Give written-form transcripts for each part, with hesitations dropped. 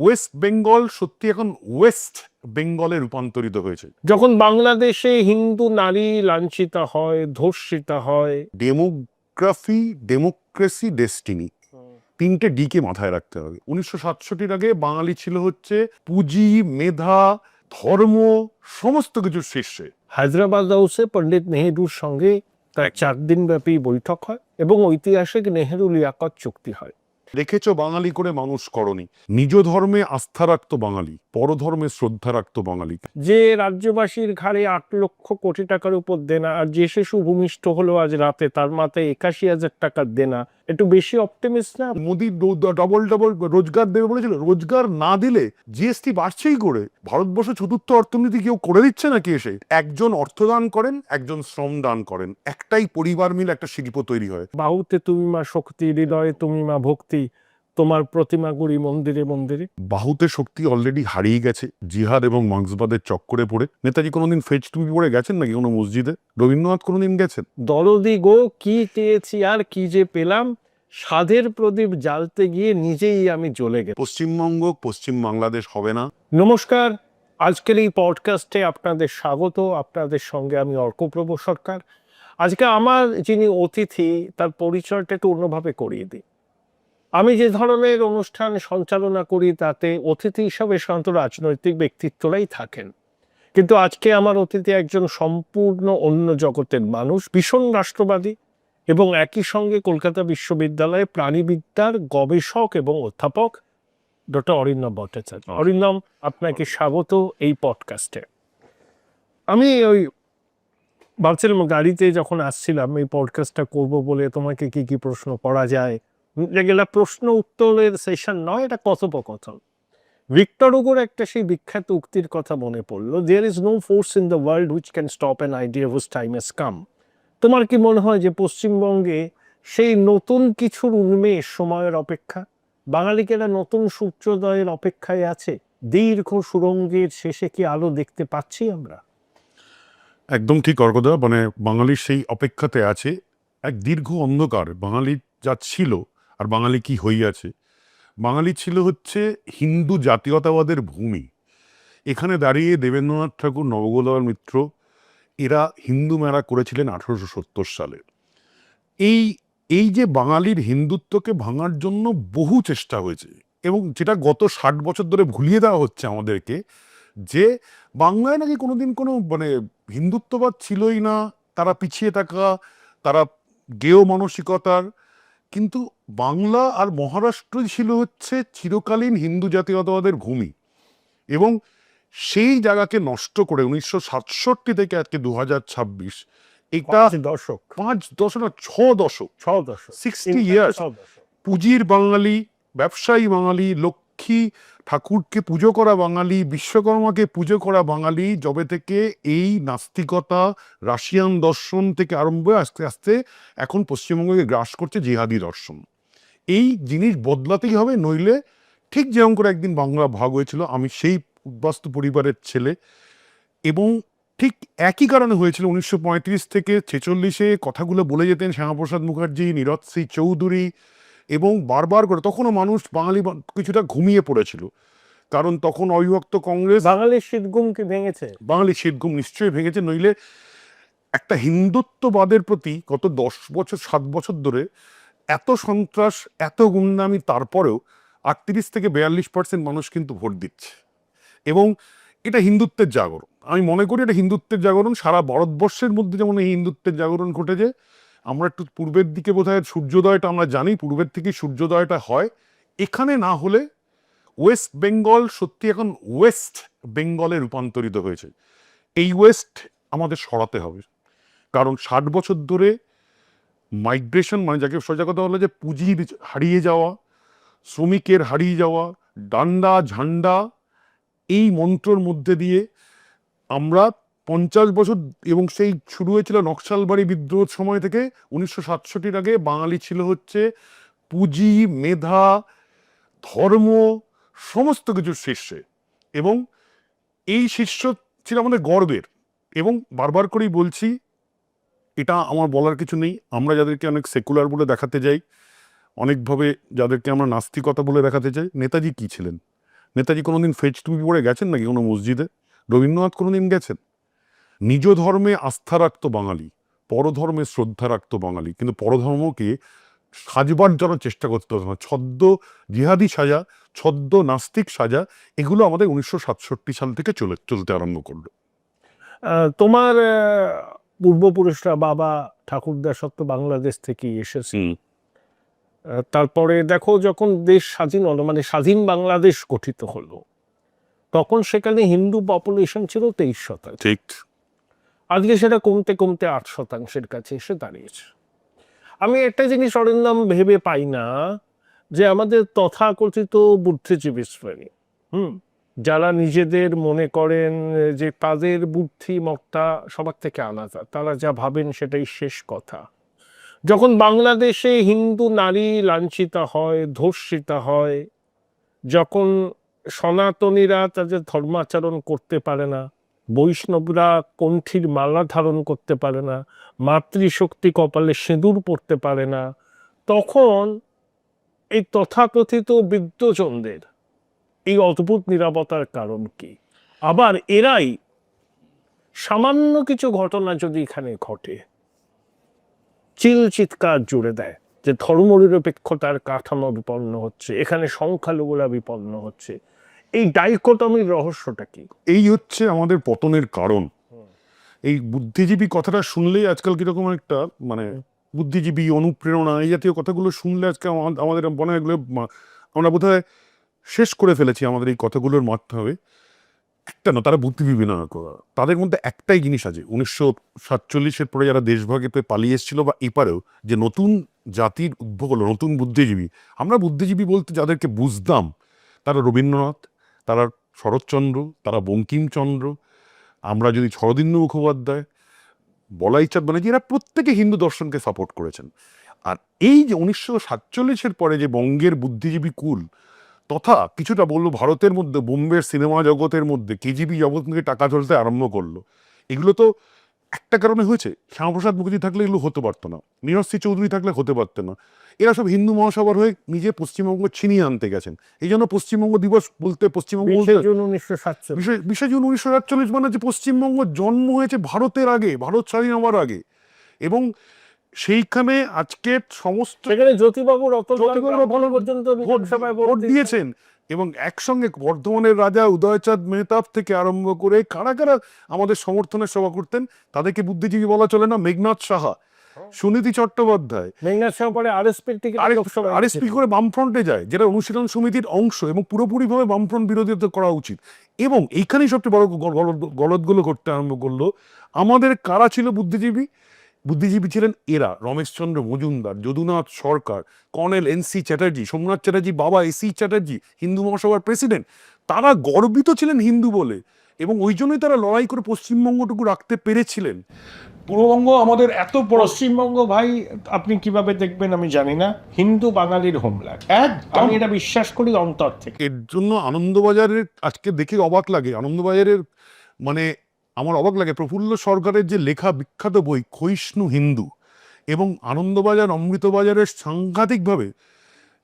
West Bengal সত্যি এখন West বেঙ্গলে রূপান্তরিত হয়েছে। যখন বাংলাদেশে হিন্দু নারী লাঞ্ছিতা হয়, ধর্ষিতা হয়, ডেমোগ্রাফি, ডেমোক্রেসি, ডেস্টিনি, তিনটে ডিকে মাথায় রাখতে হবে। 1967 আগে বাঙালি ছিল হচ্ছে পুঁজি, মেধা, ধর্ম, সমস্ত কিছুর শীর্ষে। হায়দ্রাবাদ হাউসে পণ্ডিত নেহেরুর সঙ্গে তার 4 দিন ব্যাপী বৈঠক হয় এবং ঐতিহাসিক নেহেরু লিয়াকত চুক্তি হয়। দেখেছো বাঙালি করে মানুষ করনি, নিজ ধর্মে আস্থা রাখতো বাঙালি, পরধর্মে শ্রদ্ধা রাখতো বাঙালি। যে রাজ্যবাসীর ঘাড়ে 8 লক্ষ কোটি টাকার উপর দেনা, আর যে শিশু ভূমিষ্ঠ হলো আজ রাতে তার মাথায় 81,000 টাকার দেনা, একটু বেশি অপটিমিস্ট না? মোদি ডবল ডবল রোজগার দেবে বলেছিল, রোজগার না দিলে জিএসটি বাড়ছেই করে। ভারতবর্ষ চতুর্থ অর্থনীতি কেউ করে দিচ্ছে নাকি এসে? একজন অর্থদান করেন, একজন শ্রম দান করেন, একটাই পরিবার মিলে একটা শিল্প তৈরি হয়। বাহুতে তুমি মা শক্তি, হৃদয়ে তুমি মা ভক্তি, তোমার প্রতিমা গুড়ি মন্দিরে মন্দিরে। বাহুতে শক্তি অলরেডি হারিয়ে গেছে জিহাদ এবং মার্ক্সবাদের চক্করে পড়ে। নেতাজি কোনোদিন ফেজ টুপি পরে গেছেন নাকি কোনো মসজিদে? রবীন্দ্রনাথ কোনোদিন গেছেন? দরদি গো কি চেয়েছি আর কি যে পেলাম, সাধের প্রদীপ জ্বালতে গিয়ে নিজেই আমি জ্বলে গেলাম। পশ্চিমবঙ্গ পশ্চিম বাংলাদেশ হবে না। নমস্কার, আজকের এই পডকাস্টে আপনাদের স্বাগত। আপনাদের সঙ্গে আমি অর্কপ্রভ সরকার। আজকে আমার যিনি অতিথি তার পরিচয়টা একটু অন্যভাবে করিয়ে দিই। আমি যে ধরনের অনুষ্ঠান সঞ্চালনা করি তাতে অতিথি হিসাবে সাধারণত রাজনৈতিক ব্যক্তিত্বরাই থাকেন, কিন্তু আজকে আমার অতিথি একজন সম্পূর্ণ অন্য জগতের মানুষ, ভীষণ রাষ্ট্রবাদী এবং একই সঙ্গে কলকাতা বিশ্ববিদ্যালয়ে প্রাণীবিদ্যার গবেষক এবং অধ্যাপক ডক্টর অরিন্দম ভট্টাচার্য। অরিন্দম, আপনাকে স্বাগত এই পডকাস্টে। আমি ওই ভাবছিলাম গাড়িতে যখন আসছিলাম এই পডকাস্টটা করব বলে তোমাকে কি কি প্রশ্ন করা যায়, যেগুলা প্রশ্ন উত্তরের সেশন নয়, এটা কথোপকথন। ভিক্টর হুগোর একটা সেই বিখ্যাত উক্তির কথা মনে পড়লো, there is no force in the world which can stop an idea whose time has come. তোমার কি মনে হয় যে পশ্চিমবঙ্গে সেই নতুন কিছুর উন্মেষ সময়ের অপেক্ষা, বাঙালিকেরা নতুন সূর্যোদয়ের অপেক্ষায় আছে? দীর্ঘ সুরঙ্গের শেষে কি আলো দেখতে পাচ্ছি আমরা? একদম ঠিক অর্কদা, মানে বাঙালির সেই অপেক্ষাতে আছে। এক দীর্ঘ অন্ধকার বাঙালি যা ছিল আর বাঙালি কি হইয়াছে। বাঙালি ছিল হচ্ছে হিন্দু জাতীয়তাবাদের ভূমি। এখানে দাঁড়িয়ে দেবেন্দ্রনাথ ঠাকুর, নবগোপাল মিত্র এরা হিন্দু মেলা করেছিলেন 1870 সালে। এই এই যে বাঙালির হিন্দুত্বকে ভাঙার জন্য বহু চেষ্টা হয়েছে, এবং যেটা গত 60 বছর ধরে ভুলিয়ে দেওয়া হচ্ছে আমাদেরকে, যে বাংলায় নাকি কোনোদিন কোনো মানে হিন্দুত্ববাদ ছিলই না, তারা পিছিয়ে থাকা, তারা গেয় মানসিকতার। কিন্তু বাংলা আর মহারাষ্ট্রই ছিল হচ্ছে চিরকালীন হিন্দু জাতীয়তাবাদের ভূমি, এবং সেই জায়গাকে নষ্ট করে 1967 থেকে আজকে 2026, এটা 5 দশক, 5 দশক না 6 দশক, 6 দশক, 60 ইয়ার্স। পুঁজির বাঙালি, ব্যবসায়ী বাঙালি, লক্ষ্মী ঠাকুরকে পুজো করা বাঙালি, বিশ্বকর্মাকে পুজো করা বাঙালি, যবে থেকে এই নাস্তিকতা, রাশিয়ান দর্শন থেকে আরম্ভ হয়ে আস্তে আস্তে এখন পশ্চিমবঙ্গকে গ্রাস করছে জিহাদি দর্শন। এই জিনিস বদলাতেই হবে, নইলে ঠিক যেমন করে একদিন বাংলা ভাগ হয়েছিল, আমি সেই উদ্বাস্তু পরিবারের ছেলে, এবং ঠিক একই কারণে হয়েছিল 1935 থেকে 46-এ কথাগুলো বলে যেতেন শ্যামাপ্রসাদ মুখার্জি, নীরদ সিং চৌধুরী, এবং বারবার করে তখনও মানুষ বাঙালি কিছুটা ঘুমিয়ে পড়েছিল, কারণ তখন অবিভক্ত কংগ্রেস বাঙালির শীতঘুমকে ভেঙেছে। বাঙালির শীতঘুম নিশ্চয়ই ভেঙেছে, নইলে একটা হিন্দুত্ববাদের প্রতি গত 10 বছর 7 বছর ধরে এত সন্ত্রাস, এত গুন্ডামি, তারপরেও 38 থেকে 42% মানুষ কিন্তু ভোট দিচ্ছে। এবং এটা হিন্দুত্বের জাগরণ, আমি মনে করি এটা হিন্দুত্বের জাগরণ। সারা ভারতবর্ষের মধ্যে যেমন এই হিন্দুত্বের জাগরণ ঘটেছে, আমরা একটু পূর্বের দিকে বোধহয় সূর্যোদয়টা আমরা জানি, পূর্বের থেকেই সূর্যোদয়টা হয়। এখানে না হলে ওয়েস্ট বেঙ্গল সত্যি এখন ওয়েস্ট বেঙ্গলে রূপান্তরিত হয়েছে। এই ওয়েস্ট আমাদের সরাতে হবে, কারণ 60 বছর ধরে মাইগ্রেশন, মানে যাকে সোজা কথা হলো যে পুঁজির হারিয়ে যাওয়া, শ্রমিকের হারিয়ে যাওয়া, ডান্ডা ঝান্ডা, এই মন্ত্রর মধ্যে দিয়ে আমরা 50 বছর, এবং সেই শুরু হয়েছিল নকশালবাড়ি বিদ্রোহের সময় থেকে 1967 আগে বাঙালি ছিল হচ্ছে পুঁজি, মেধা, ধর্ম, সমস্ত কিছুর শীর্ষে, এবং এই শীর্ষ ছিল আমাদের গর্বের। এবং বারবার করেই বলছি, এটা আমার বলার কিছু নেই, আমরা যাদেরকে অনেক সেকুলার বলে দেখাতে যাই, অনেকভাবে যাদেরকে আমরা নাস্তিকতা বলে দেখাতে চাই, নেতাজি কি ছিলেন? নেতাজি কোনোদিন ফেজ টুপি পরে গেছেন নাকি কোনো মসজিদে? রবীন্দ্রনাথ কোনোদিন গেছেন? নিজ ধর্মে আস্থা রাখত বাঙালি, পরধর্মে শ্রদ্ধা রাখত বাঙালি, কিন্তু পরধর্মকে সাজবার জন্য চেষ্টা করতে হবে না। ছদ্ম জিহাদি সাজা, ছদ্ম নাস্তিক সাজা, এগুলো আমাদের 1967 সাল থেকে চলতে আরম্ভ করলো। তোমার পূর্বপুরুষরা বাবা ঠাকুরদা সব তো বাংলাদেশ থেকেই এসেছে। তারপরে দেখো যখন দেশ স্বাধীন হলো, মানে স্বাধীন বাংলাদেশ গঠিত হলো, তখন সেখানে হিন্দু পপুলেশন ছিল 23%। ঠিক। আজকে সেটা কমতে কমতে 8%-এর কাছে এসে দাঁড়িয়েছে। আমি একটা জিনিস অরিন্দম ভেবে পাই না, যে আমাদের তথাকথিত বুদ্ধিজীবী শ্রেণী, যারা নিজেদের মনে করেন যে তাদের বুদ্ধিমত্তা সবার থেকে আলাদা, তারা যা ভাবেন সেটাই শেষ কথা, যখন বাংলাদেশে হিন্দু নারী লাঞ্ছিতা হয়, ধর্ষিতা হয়, যখন সনাতনীরা তাদের ধর্মাচরণ করতে পারে না, বৈষ্ণবরা কণ্ঠীর মালা ধারণ করতে পারে না, মাতৃশক্তি কপালে সিঁদুর পড়তে পারে না, তখন এই তথাকথিত বিদ্বজনদের এই অদ্ভুত নীরবতার কারণ কি? আবার এরাই সামান্য কিছু ঘটনা যদি এখানে ঘটে, চিৎকার জুড়ে দেয় যে ধর্মনিরপেক্ষতার কাঠামো বিপন্ন হচ্ছে, এখানে সংখ্যালঘুরা বিপন্ন হচ্ছে। এই ডাইকোটমির রহস্যটা কি? এই হচ্ছে আমাদের পতনের কারণ। এই বুদ্ধিজীবী কথাটা শুনলেই আজকাল কিরকম একটা মানে বুদ্ধিজীবী, অনুপ্রেরণা, এই জাতীয় কথাগুলো শুনলে আজকে আমাদের মনে হয় এগুলো আমরা বোধহয় শেষ করে ফেলেছি আমাদের এই কথাগুলোর মাধ্যমে। একটা না, তারা বুদ্ধিজীবী না, তাদের মধ্যে একটাই জিনিস আছে, 1947-এর পরে যারা দেশভাগে পালিয়ে এসেছিল বা এপারেও যে নতুন জাতির উদ্ভব হলো, নতুন বুদ্ধিজীবী। আমরা বুদ্ধিজীবী বলতে যাদেরকে বুঝতাম, তারা রবীন্দ্রনাথ, তারা শরৎচন্দ্র, তারা বঙ্কিমচন্দ্র, আমরা যদি শরদিন্দু মুখোপাধ্যায়, বলাইচাঁদ ব্যানার্জি, এরা প্রত্যেকে হিন্দু দর্শনকে সাপোর্ট করেছেন। আর এই যে 1947-এর পরে যে বঙ্গের বুদ্ধিজীবী কুল তথা কিছুটা বললো ভারতের মধ্যে বোম্বের সিনেমা জগতের মধ্যে কেজিবি জগৎ থেকে টাকা চলতে আরম্ভ করলো, এগুলো তো একটা কারণে হয়েছে। শ্যামাপ্রসাদ মুখার্জি থাকলে এগুলো হতে পারতো না, নীরজ সি চৌধুরী থাকলে হতে পারতো না। এরা সব হিন্দু মহাসভার হয়ে নিজে পশ্চিমবঙ্গ ছিনিয়ে আনতে গেছেন। এই জন্য পশ্চিমবঙ্গ দিবস বলতে, পশ্চিমবঙ্গ 20 জুন 1947 মানে যে পশ্চিমবঙ্গ জন্ম হয়েছে ভারতের আগে, ভারত স্বাধীন হওয়ার আগে। এবং সেইখানে আজকে সমস্ত জ্যোতিবাবু ভোট দিয়েছেন। এবং একসঙ্গে বর্ধমানের রাজা উদয়চাঁদ মেহতাব থেকে আরম্ভ করে কারা কারা আমাদের সমর্থনের সভা করতেন, তাদেরকে বুদ্ধিজীবী বলা চলে না। মেঘনাথ সাহা, সুনীতি চট্টোপাধ্যায়, আরএসপি করে বামফ্রন্টে যায়, যেটা অনুশীলন সমিতির অংশ এবং পুরোপুরিভাবে বামফ্রন্ট বিরোধিতা করা উচিত। এবং এইখানেই সবচেয়ে বড় গলতগুলো করতে আরম্ভ করলো। আমাদের কারা ছিল বুদ্ধিজীবী? বুদ্ধিজীবী ছিলেন এরা: রমেশচন্দ্র মজুমদার, যদুনাথ সরকার, কর্নেল এন.সি. চ্যাটার্জি, সোমনাথ চ্যাটার্জি বাবা এ.সি. চ্যাটার্জি, হিন্দু মহাসভার প্রেসিডেন্ট। তারা গর্বিত ছিলেন হিন্দু বলে, এবং ওই জন্যই তারা লড়াই করে পশ্চিমবঙ্গটুকু রাখতে পেরেছিলেন। পূর্ববঙ্গ আমাদের এত বড়, পশ্চিমবঙ্গ ভাই আপনি কিভাবে দেখবেন আমি জানি না, হিন্দু বাঙালির হোমল্যান্ড, আমি এটা বিশ্বাস করি অন্তর থেকে। এর জন্য আনন্দবাজারের আজকে দেখে অবাক লাগে, আনন্দবাজারের মানে আমার অবাক লাগে প্রফুল্ল সরকারের যে লেখা বিখ্যাত বই ক্ষয়িষ্ণু হিন্দু, এবং আনন্দবাজার অমৃতবাজারের সাংঘাতিকভাবে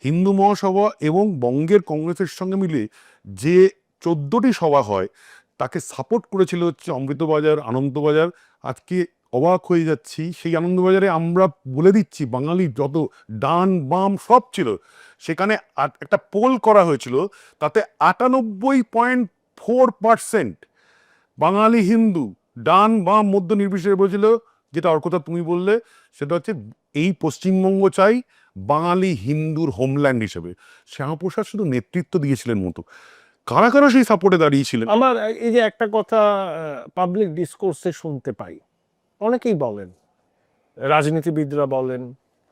হিন্দু মহাসভা এবং বঙ্গের কংগ্রেসের সঙ্গে মিলে যে 14টি সভা হয় তাকে সাপোর্ট করেছিল হচ্ছে অমৃতবাজার, আনন্দবাজার। আজকে অবাক হয়ে যাচ্ছি, সেই আনন্দবাজারে আমরা বলে দিচ্ছি বাঙালি যত ডান বাম সব ছিল, সেখানে একটা পোল করা হয়েছিল, তাতে 98.4% বাঙালি হিন্দু, ডান বাম মধ্য নির্বিশেষে বলেছিল, যেটা অর্কতা তুমি বললে, সেটা হচ্ছে এই পশ্চিমবঙ্গ চাই বাঙালি হিন্দুর হোমল্যান্ড হিসেবে। শ্যামাপ্রসাদ শুধু নেতৃত্ব দিয়েছিলেন মতো, কারা কারা সেই সাপোর্টে দাঁড়িয়েছিলেন। আমার এই যে একটা কথা পাবলিক ডিসকোর্সে শুনতে পাই, অনেকেই বলেন, রাজনীতিবিদরা বলেন,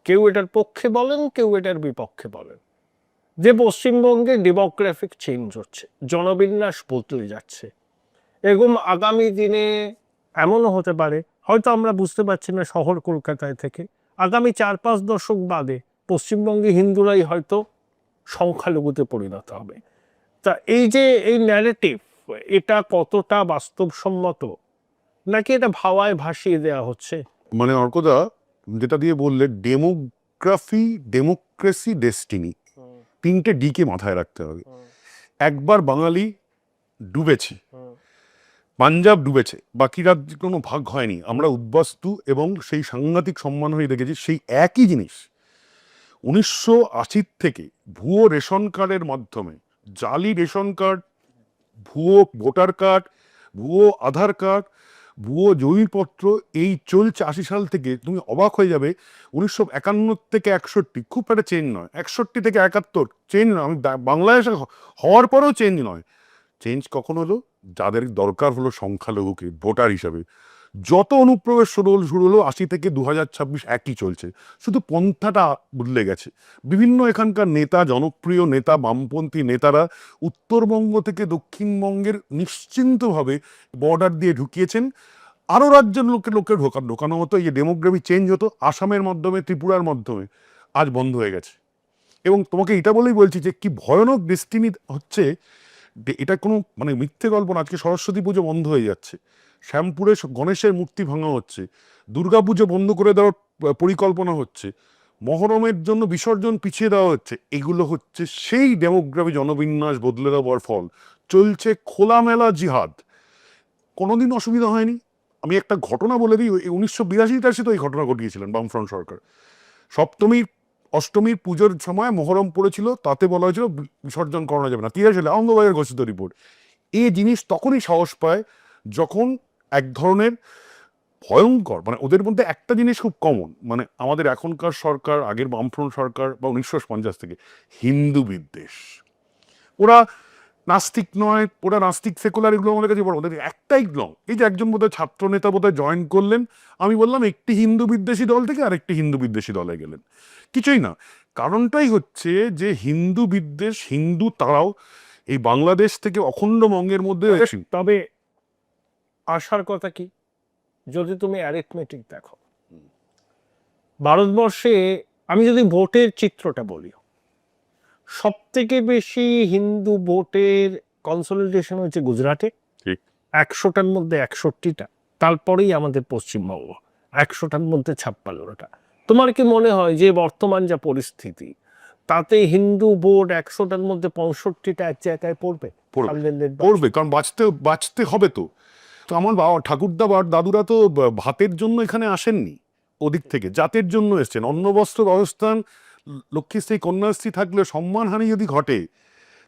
কেউ এটার পক্ষে বলেন, কেউ এটার বিপক্ষে বলেন, যে পশ্চিমবঙ্গে ডেমোগ্রাফিক চেঞ্জ হচ্ছে, জনবিন্যাস বদলে যাচ্ছে, এরকম আগামী দিনে এমনও হতে পারে, হয়তো আমরা বুঝতে পারছি না শহর কলকাতায় থেকে, আগামী 4-5 দশক বাদে পশ্চিমবঙ্গে হিন্দুরাই হয়তো সংখ্যালঘুতে পরিণত হবে। তা এই যে এই ন্যারেটিভ, এটা কতটা বাস্তবসম্মত, নাকি এটা ভাওয়ায় ভাসিয়ে দেওয়া হচ্ছে? মানে অর্কদা যেটা দিয়ে বললে, ডেমোগ্রাফি, ডেমোক্রেসি, ডেস্টিনি, 3টে ডিকে মাথায় রাখতে হবে। একবার বাঙালি ডুবেছে, পাঞ্জাব ডুবেছে, বাকি রাজ্যে কোনো ভাগ হয়নি, আমরা উদ্বাস্তু এবং সেই সাংঘাতিক সম্মান হয়ে দেখেছি। সেই একই জিনিস 1980 থেকে ভুয়ো রেশন কার্ডের মাধ্যমে, জালি রেশন কার্ড, ভুয়ো ভোটার কার্ড, ভুয়ো আধার কার্ড, ভুয়ো জমিপত্র, এই চলছে 80 সাল থেকে। তুমি অবাক হয়ে যাবে, 1951 থেকে 61, খুব একটা চেঞ্জ নয়, 61 থেকে 71 চেঞ্জ নয়, আমি বাংলাদেশে হওয়ার পরেও চেঞ্জ নয়। চেঞ্জ কখন হলো? যাদের দরকার হলো সংখ্যালঘুকে ভোটার হিসাবে, যত অনুপ্রবেশ শুরু হলো 80 থেকে 2026 একই চলছে, শুধু পন্থাটা বদলে গেছে। বিভিন্ন এখানকার নেতা, জনপ্রিয় নেতা, বামপন্থী নেতারা উত্তরবঙ্গ থেকে দক্ষিণবঙ্গের নিশ্চিন্তভাবে বর্ডার দিয়ে ঢুকিয়েছেন। আরও রাজ্যের লোকে ঢোকানো হতো, এই যে ডেমোগ্রাফি চেঞ্জ হতো আসামের মাধ্যমে, ত্রিপুরার মাধ্যমে, আজ বন্ধ হয়ে গেছে। এবং তোমাকে এটা বলেই বলছি যে কি ভয়ানক ডেস্টিনি হচ্ছে। এটা কোনো মানে মিথ্যে গল্প না। আজকে সরস্বতী পুজো বন্ধ হয়ে যাচ্ছে, শ্যামপুরে গণেশের মূর্তি ভাঙা হচ্ছে, দুর্গাপুজো বন্ধ করে দেওয়ার পরিকল্পনা হচ্ছে, মহরমের জন্য বিসর্জন পিছিয়ে দেওয়া হচ্ছে। এগুলো হচ্ছে সেই ডেমোগ্রাফি জনবিন্যাস বদলে দেওয়ার ফল। চলছে খোলামেলা জিহাদ। কোনোদিন অসুবিধা হয়নি। আমি একটা ঘটনা বলে দিই, 1982 তো এই ঘটনা ঘটিয়েছিলেন বামফ্রন্ট সরকার। সপ্তমীর অষ্টমীর পুজোর সময় মহরম পড়েছিল, তাতে বলা হয়েছিল বিসর্জন করানো যাবে না, 83 সালে আনন্দবাজার ঘোষিত রিপোর্ট। এই জিনিস তখনই সাহস পায় যখন এক ধরনের ভয়ঙ্কর, মানে ওদের মধ্যে একটা জিনিস খুব কমন, মানে আমাদের এখনকার সরকার, আগের বামফ্রন্ট সরকার বা 1950 থেকে, হিন্দু বিদ্বেষ। ওরা নাস্তিক নয়, ওরা নাস্তিক সেকুলার এগুলো আমাদের কাছে বড়, ওদের একটাই গ্লং। এই যে একজন বোধহয় ছাত্র নেতা বোধহয় জয়েন করলেন, আমি বললাম একটি হিন্দু বিদ্বেষী দল থেকে আরেকটি হিন্দু বিদ্বেষী দলে গেলেন, কিছুই না। কারণটাই হচ্ছে যে হিন্দু বিদ্বেষ, হিন্দু তারাও এই বাংলাদেশ থেকে অখণ্ডবঙ্গের মধ্যে। তবে আসার কথা কি, যদি তুমি অ্যারিথমেটিক দেখো, ভারতবর্ষে আমি যদি ভোটের চিত্রটা বলি, সব থেকে বেশি হিন্দু ভোটের কনসলিডেশন হচ্ছে গুজরাটে, 100টার মধ্যে 61টা। তারপরেই আমাদের পশ্চিমবঙ্গ, 100টার মধ্যে 56টা। তোমার কি মনে হয় যে বর্তমান যা পরিস্থিতি, তাতে হিন্দু ভোট 100টার মধ্যে 65টা এক জায়গায় পড়বে? পড়বে, কারণ বাঁচতে হবে তো। তো আমার বাবা ঠাকুরদা বা দাদুরা তো ভাতের জন্য এখানে আসেননি, ওদিক থেকে জাতের জন্য এসছেন। অন্ন বস্ত্র ব্যবস্থান, লক্ষ্মীশ্রী কন্যাশ্রী থাকলে সম্মানহানি যদি ঘটে,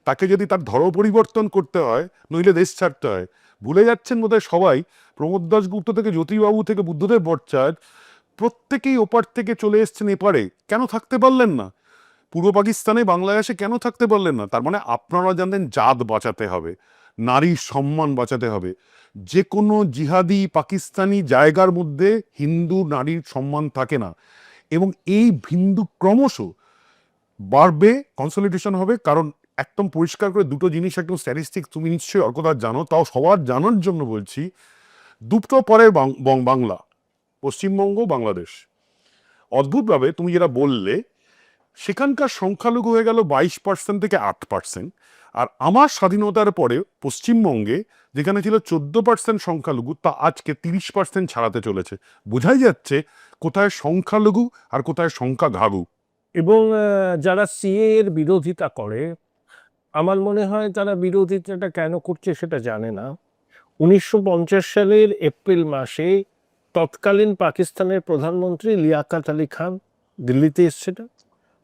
তাকে যদি তার ধর্ম পরিবর্তন করতে হয়, নইলে দেশ ছাড়তে হয়। ভুলে যাচ্ছেন বোধহয় সবাই, প্রমোদ দাশগুপ্ত থেকে জ্যোতিবাবু থেকে বুদ্ধদেব ভট্টাচার্য, প্রত্যেকেই ওপার থেকে চলে এসছেন এপারে। কেন থাকতে পারলেন না? পূর্ব পাকিস্তানে, বাংলাদেশে কেন থাকতে পারলেন না? তার মানে আপনারা জানেন জাত বাঁচাতে হবে, নারীর সম্মান বাঁচাতে হবে। যে কোনো জিহাদি পাকিস্তানি জায়গার মধ্যে হিন্দু নারীর সম্মান থাকে না, এবং এই হিন্দু ক্রমশ বাড়বে, কনসলিডেশন হবে। কারণ একদম পরিষ্কার করে দুটো জিনিস, একদম স্ট্যাটিস্টিক্স তুমি নিশ্চয়ই অর্কদা জানো, তাও সবার জানার জন্য বলছি। দুটো পরের বাংলা, পশ্চিমবঙ্গ, বাংলাদেশ। অদ্ভুতভাবে তুমি যেটা বললে, সেখানকার সংখ্যালঘু হয়ে গেল 22% থেকে 8%। আর আমার স্বাধীনতার পরে পশ্চিমবঙ্গে যেখানে ছিল 14% সংখ্যালঘু, তা আজকে 30% ছাড়াতে চলেছে। বোঝাই যাচ্ছে কোথায় সংখ্যালঘু আর কোথায় সংখ্যাঘাঘু। এবং যারা সিএ এর বিরোধিতা করে, আমার মনে হয় তারা বিরোধিতাটা কেন করছে সেটা জানে না। 1950 সালের এপ্রিল মাসে তৎকালীন পাকিস্তানের প্রধানমন্ত্রী লিয়াকত আলী খান দিল্লিতে এসেছিলেন।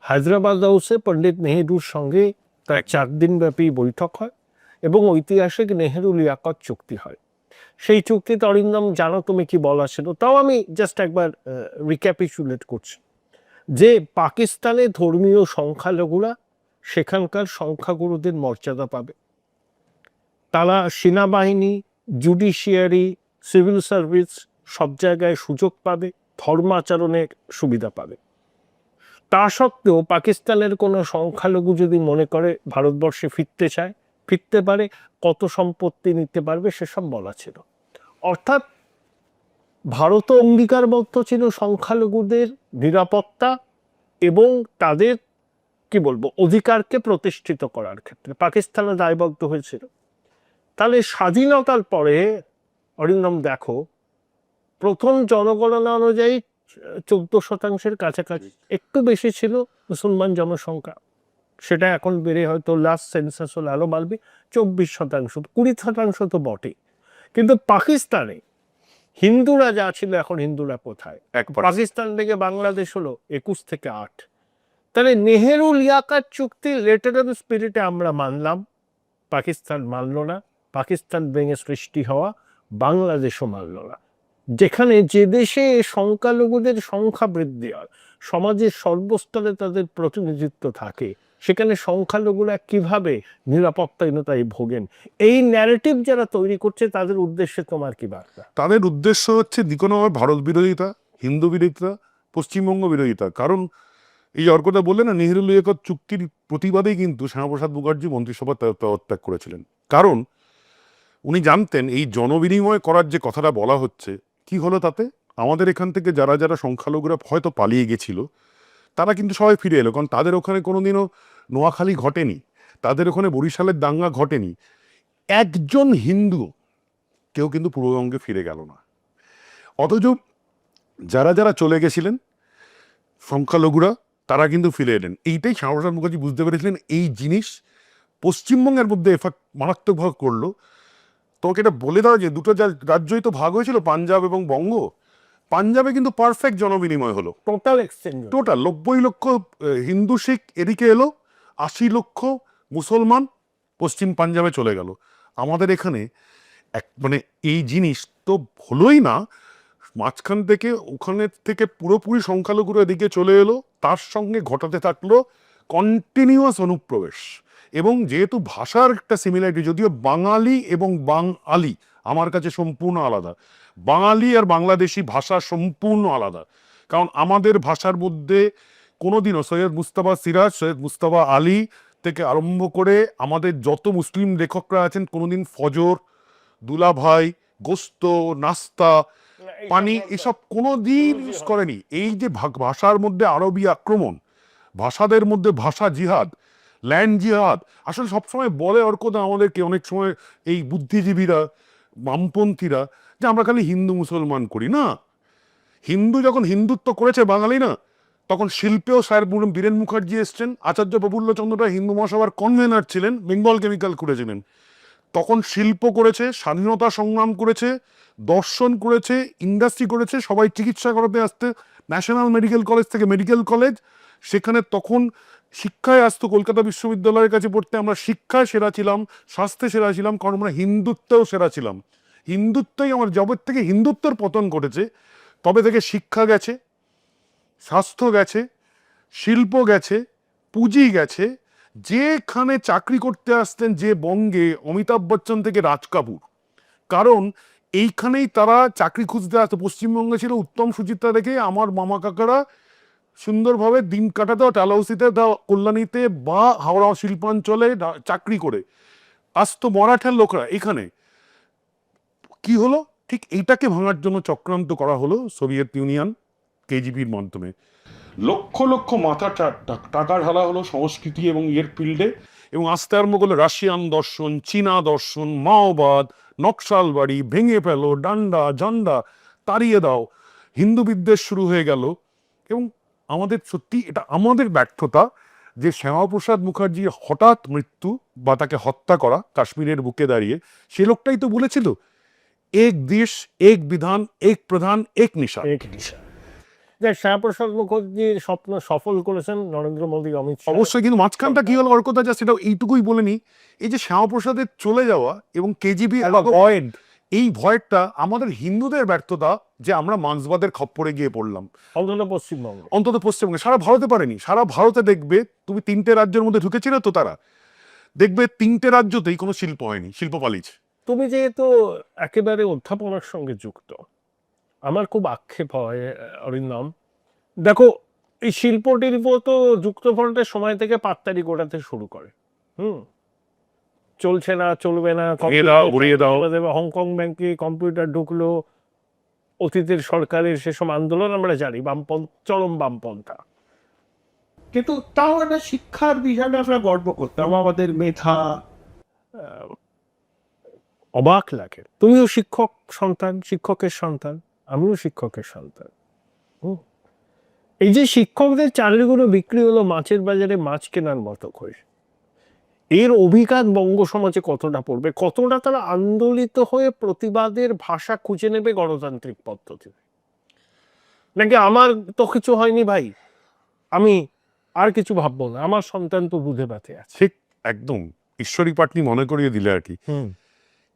হায়দ্রাবাদ হাউসে পণ্ডিত নেহেরুর সঙ্গে তার 4 দিনব্যাপী বৈঠক হয় এবং ঐতিহাসিক নেহেরু লিয়াকত চুক্তি হয়। সেই চুক্তিতে অরিন্দম জানো তুমি কি বলা ছিল, তাও আমি জাস্ট একবার রিক্যাপিচুলেট করছি, যে পাকিস্তানে ধর্মীয় সংখ্যালঘুরা সেখানকার সংখ্যাগুরুদের মর্যাদা পাবে, তারা সেনাবাহিনী, জুডিশিয়ারি, সিভিল সার্ভিস সব জায়গায় সুযোগ পাবে, ধর্মাচরণের সুবিধা পাবে। তা সত্ত্বেও পাকিস্তানের কোনো সংখ্যালঘু যদি মনে করে ভারতবর্ষে ফিরতে চায়, ফিরতে পারে, কত সম্পত্তি নিতে পারবে সেসব বলা ছিল। অর্থাৎ ভারতও অঙ্গীকারবদ্ধ ছিল সংখ্যালঘুদের নিরাপত্তা এবং তাদের কি বলবো অধিকারকে প্রতিষ্ঠিত করার ক্ষেত্রে পাকিস্তানে দায়বদ্ধ হয়েছিল। তাহলে স্বাধীনতার পরে অরিন্দম দেখো, প্রথম জনগণনা অনুযায়ী 14% কাছাকাছি, একটু বেশি ছিল মুসলমান জনসংখ্যা। সেটা এখন বেড়ে হয়তো লাস্ট সেন্সাস হলো আরো বাড়বে 24%, 20% তো বটেই। কিন্তু পাকিস্তানে হিন্দুরা যা ছিল এখন হিন্দুরা কোথায়? 1%। পাকিস্তান থেকে বাংলাদেশ হলো 21 থেকে 8। তাহলে নেহেরু লিয়াকাত চুক্তি লেটার অফ স্পিরিটে আমরা মানলাম, পাকিস্তান মানল না। পাকিস্তান ভেঙে সৃষ্টি হওয়া বাংলাদেশও মানল না। যেখানে যে দেশে সংখ্যালঘুদের সংখ্যা বৃদ্ধি হয়, সমাজের সর্বস্তরে তাদের প্রতিনিধিত্ব থাকে, সেখানে সংখ্যালঘুরা কিভাবে নিরাপত্তাহীনতায় ভোগেন, এই ন্যারেটিভ যারা তৈরি করছে তাদের উদ্দেশ্যে তোমার কি বার্তা? তাদের উদ্দেশ্য হচ্ছে দ্বিকোণভাবে ভারত বিরোধিতা, হিন্দু বিরোধিতা, পশ্চিমবঙ্গ বিরোধিতা। কারণ এই অর্কটা বললেন না, নেহেরু লিয়াকত চুক্তির প্রতিবাদেই কিন্তু শ্যামাপ্রসাদ মুখার্জি মন্ত্রিসভা পদত্যাগ করেছিলেন। কারণ উনি জানতেন এই জনবিনিময় করার যে কথাটা বলা হচ্ছে, কি হলো তাতে আমাদের এখান থেকে যারা যারা সংখ্যালঘুরা হয়তো পালিয়ে গেছিল তারা কিন্তু সবাই ফিরে এলো। কারণ তাদের ওখানে কোনোদিনও নোয়াখালী ঘটেনি, তাদের ওখানে বরিশালের দাঙ্গা ঘটেনি। একজন হিন্দু কেউ কিন্তু পূর্ববঙ্গে ফিরে গেল না। অথচ যারা যারা চলে গেছিলেন সংখ্যালঘুরা তারা কিন্তু ফিরে এলেন। এইটাই শ্যামাপ্রসাদ মুখার্জি বুঝতে পেরেছিলেন, এই জিনিস পশ্চিমবঙ্গের মধ্যে এফেক্ট মারাত্মকভাবে করলো। তোমাকে এটা বলে দাও যে দুটো রাজ্যই তো ভাগ হয়েছিল, পাঞ্জাব এবং বঙ্গ। পাঞ্জাবে কিন্তু পারফেক্ট জনবিনিময় হলো, টোটাল এক্সচেঞ্জ। টোটাল 90 লক্ষ হিন্দু শিখ এদিকে এলো, 80 লক্ষ মুসলমান পশ্চিম পাঞ্জাবে চলে গেল। আমাদের এখানে মানে এই জিনিস তো হলোই না, মাঝখান থেকে ওখানে থেকে পুরোপুরি সংখ্যালঘুরা এদিকে চলে এলো, তার সঙ্গে ঘটাতে থাকলো কন্টিনিউয়াস অনুপ্রবেশ। এবং যেহেতু ভাষার একটা সিমিলারিটি, যদিও বাঙালি এবং বাঙালি আমার কাছে সম্পূর্ণ আলাদা, বাঙালি আর বাংলাদেশি ভাষা সম্পূর্ণ আলাদা। কারণ আমাদের ভাষার মধ্যে কোনোদিনও সৈয়দ মুস্তাফা সিরাজ, সৈয়দ মুস্তাফা আলী থেকে আরম্ভ করে আমাদের যত মুসলিম লেখকরা আছেন কোনোদিন ফজর, দুলাভাই, গোস্ত, নাস্তা, পানি এসব কোনোদিন ইউজ করেনি। এই যে ভাষার মধ্যে আরবি আক্রমণ, ভাষাদের মধ্যে ভাষা জিহাদ, ল্যান্ড জিহাদ, আসলে সবসময় বলে অর্কদা আমাদেরকে অনেক সময় এই বুদ্ধিজীবীরা, বামপন্থীরা, যে আমরা খালি হিন্দু মুসলমান করি না। হিন্দু যখন হিন্দুত্ব করেছে বাঙালি না, তখন শিল্পেও স্যার বীরেন মুখার্জি এসছেন, আচার্য প্রফুল্লচন্দ্র রায় হিন্দু মহাসভার কনভেনার ছিলেন, বেঙ্গল কেমিক্যাল করেছিলেন। তখন শিল্প করেছে, স্বাধীনতা সংগ্রাম করেছে, দর্শন করেছে, ইন্ডাস্ট্রি করেছে, সবাই চিকিৎসা করাতে আসতে ন্যাশনাল মেডিকেল কলেজ থেকে মেডিকেল কলেজ, সেখানে তখন শিক্ষায় আসতো কলকাতা বিশ্ববিদ্যালয়ের কাছে পড়তে। আমরা শিক্ষায় সেরা ছিলাম, স্বাস্থ্যে সেরা ছিলাম, কারণ আমরা হিন্দুত্বেও সেরা ছিলাম। হিন্দুত্বই আমার জবের থেকে হিন্দুত্বের পতন ঘটেছে, তবে থেকে শিক্ষা গেছে, স্বাস্থ্য গেছে, শিল্প গেছে, পুঁজি গেছে। যেখানে চাকরি করতে আসতেন যে বঙ্গে, অমিতাভ বচ্চন থেকে রাজ কাপুর, কারণ এইখানেই তারা চাকরি খুঁজতে আসতো। পশ্চিমবঙ্গে ছিল উত্তম সুচিত্রা দেখে আমার মামা কাকারা সুন্দরভাবে দিন কাটাতো টালাউসিতে, কল্যাণীতে বা হাওড়া শিল্পাঞ্চলে চাকরি করে আসতো মরাঠার লোকরা। এখানে কি হলো, ঠিক এইটাকে ভাঙার জন্য চক্রান্ত করা হলো সোভিয়েত ইউনিয়ন কেজিবির মাধ্যমে। লক্ষ লক্ষ মাথা টাকা ঢালা হলো সংস্কৃতি এবং ইয়ের ফিল্ডে, এবং আস্তে আরম্ভ করলো রাশিয়ান দর্শন, চীনা দর্শন, মাওবাদ, নকশালবাড়ি, ভেঙে ফেলো, ডান্ডা ঝান্ডা তাড়িয়ে দাও, হিন্দু বিদ্বেষ শুরু হয়ে গেল। এবং আমাদের সত্যি এটা আমাদের ব্যর্থতা যে শ্যামাপ্রসাদ মুখার্জির হঠাৎ মৃত্যু বা তাকে হত্যা করা কাশ্মীরের বুকে দাঁড়িয়ে, সে লোকটাই তো বলেছিল এক দেশ এক বিধান এক প্রধান এক নিশা। যে শ্যামাপ্রসাদ মুখার্জির স্বপ্ন সফল করেছেন নরেন্দ্র মোদী, অমিত শাহ অবশ্যই। কিন্তু মাঝখানটা কি হলো অর্কতা, যা সেটা এইটুকুই বলে নি, এই যে শ্যামাপ্রসাদের চলে যাওয়া এবং কেজিবি এই ভয়টা আমাদের হিন্দুদের ব্যর্থতা যে আমরা মার্ক্সবাদের খপ্পরে গিয়ে পড়লাম। অন্তত পশ্চিমবঙ্গে, সারা ভারতে পারেনি। সারা ভারতে দেখবে তুমি 3টে রাজ্যের মধ্যে ঢুকেছিল তো, তারা দেখবে 3টে রাজ্যতেই কোনো শিল্প হয়নি, শিল্প পালিয়েছে। তুমি যেহেতু একেবারে অধ্যাপনার সঙ্গে যুক্ত, আমার খুব আক্ষেপ হয় অরিন্দম, দেখো এই শিল্প টিল্প তো যুক্তফ্রন্টের সময় থেকে পাত্তারি গোড়াতে শুরু করে, চলছে না, চলবে না, উড়িয়ে দাও। হংকং ব্যাংকে কম্পিউটার ঢুকলো, অতীতের সরকারের সেসব আন্দোলন আমরা জানি, চরম বামপন্থা। কিন্তু তাও একটা শিক্ষার বিষয়টা আমরা গর্ব করতাম, আমাদের মেধা। অবাক লাগে, তুমিও শিক্ষক সন্তান, শিক্ষকের সন্তান, আমিও শিক্ষকের সন্তান। এই যে শিক্ষকদের চাকরিগুলো বিক্রি হলো মাছের বাজারে মাছ কেনার মতো করে, এর অভিঘাত বঙ্গ সমাজে কতটা পড়বে, কতটা তারা আন্দোলিত হয়ে প্রতিবাদের ভাষা খুঁজে নেবে গণতান্ত্রিক পদ্ধতি, নাকি আমার তো কিছু হয়নি ভাই, আমি আর কিছু ভাববো না, আমার সন্তান তো বুঝে ব্যথে আছে। ঠিক একদম ঈশ্বরী পাটনি মনে করিয়ে দিলে আর কি।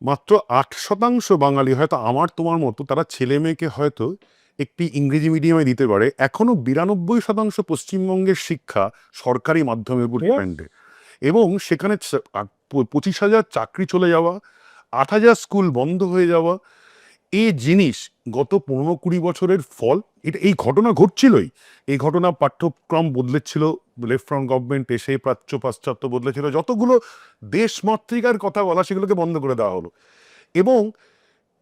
মাত্র 8% বাঙালি হয়তো আমার তোমার মতো, তারা ছেলে মেয়েকে হয়তো একটি ইংরেজি মিডিয়ামে দিতে পারে। এখনো 92% পশ্চিমবঙ্গের শিক্ষা সরকারি মাধ্যমের উপর ডিপেন্ডেন্ট, এবং সেখানে 25,000 চাকরি চলে যাওয়া, 8,000 স্কুল বন্ধ হয়ে যাওয়া, এই জিনিস গত 15-20 বছরের ফল। এই ঘটনা ঘটছিলই, এই ঘটনা পাঠ্যক্রম বদলেছিল, লেফট ফ্রন্ট গভর্নমেন্ট এসে প্রাচ্য পাশ্চাত্য বদলেছিল, যতগুলো দেশমাতৃকার কথা বলা সেগুলোকে বন্ধ করে দেওয়া হলো, এবং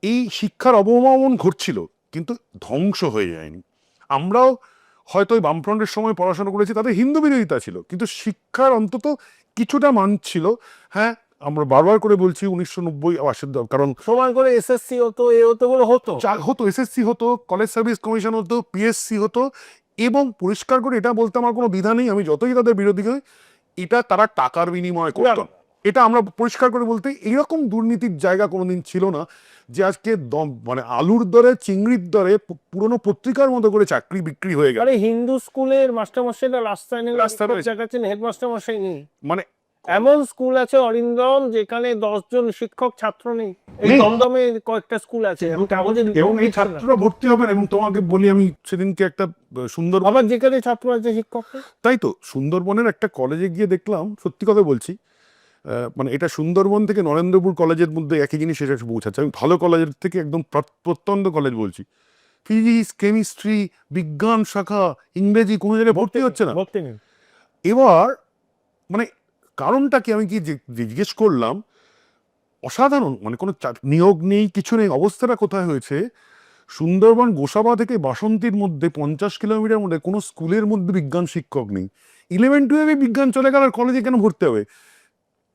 এই শিক্ষার অবনমন ঘটছিল কিন্তু ধ্বংস হয়ে যায়নি। আমরাও হয়তো ওই বামফ্রন্টের সময় পড়াশোনা করেছি, তাদের হিন্দু বিরোধিতা ছিল, কিন্তু শিক্ষার অন্তত কিছুটা মান ছিল। হ্যাঁ, আমরা বারবার করে বলছি 1990 আসের কারণ সময় করে এসএসসি হতো, এ হতো, বলে হতো হতো, এসএসসি হতো, কলেজ সার্ভিস কমিশন হতো, পিএসসি হতো, এবং পরিষ্কার করে এটা বলতে আমার কোনো দ্বিধা নেই, আমি যতই তাদের বিরোধী হই, এটা তারা টাকার বিনিময়ে করত না। এটা আমরা পরিষ্কার করে বলতে, এইরকম দুর্নীতির জায়গা কোনোদিন ছিল না যে আজকে মানে আলুর দরে চিংড়ির দরে পুরনো পত্রিকার মতো করে চাকরি বিক্রি হয়ে গেল। হিন্দু স্কুলের মাস্টারমশাইরা রাস্তায় নেই, রাস্তায় রয়েছে। দেখাচ্ছেন হেডমাস্টার মশাই নেই, মানে এমন স্কুল আছে অরিন্দম যেখানে 10 জন শিক্ষক ছাত্র নেই। এই নেই। দমদমে কয়েকটা স্কুল আছে, আমি কাগজে এবং এই ছাত্ররা ভর্তি হবেন, এবং তোমাকে বলি, আমি সেদিনকে একটা সুন্দর, আবার যেখানে ছাত্র আছে শিক্ষক নেই। তাই তো সুন্দরবনের একটা কলেজে গিয়ে দেখলাম, সত্যি কথা বলছি, মানে এটা সুন্দরবন থেকে নরেন্দ্রপুর কলেজের মধ্যে একই জিনিস এসে পৌঁছাচ্ছে। আমি ভালো কলেজের থেকে একদম প্রত্যন্ত কলেজ বলছি, ফিজিক্স, কেমিস্ট্রি, বিজ্ঞান শাখা, ইংরেজি কোনো জায়গায় ভর্তি হচ্ছে না। ভর্তি নেই। এবার মানে কারণটা কি, আমি কি জিজ্ঞেস করলাম, অসাধারণ, মানে কোনো নিয়োগ নেই, কিছু নেই, অবস্থাটা কোথায় হয়েছে, সুন্দরবন গোসাবা থেকে বাসন্তীর মধ্যে 50 কিলোমিটার মধ্যে কোনো স্কুলের মধ্যে বিজ্ঞান শিক্ষক নেই। 11-12 বিজ্ঞান চলে গেল, আর কলেজে কেন ভর্তি হবে?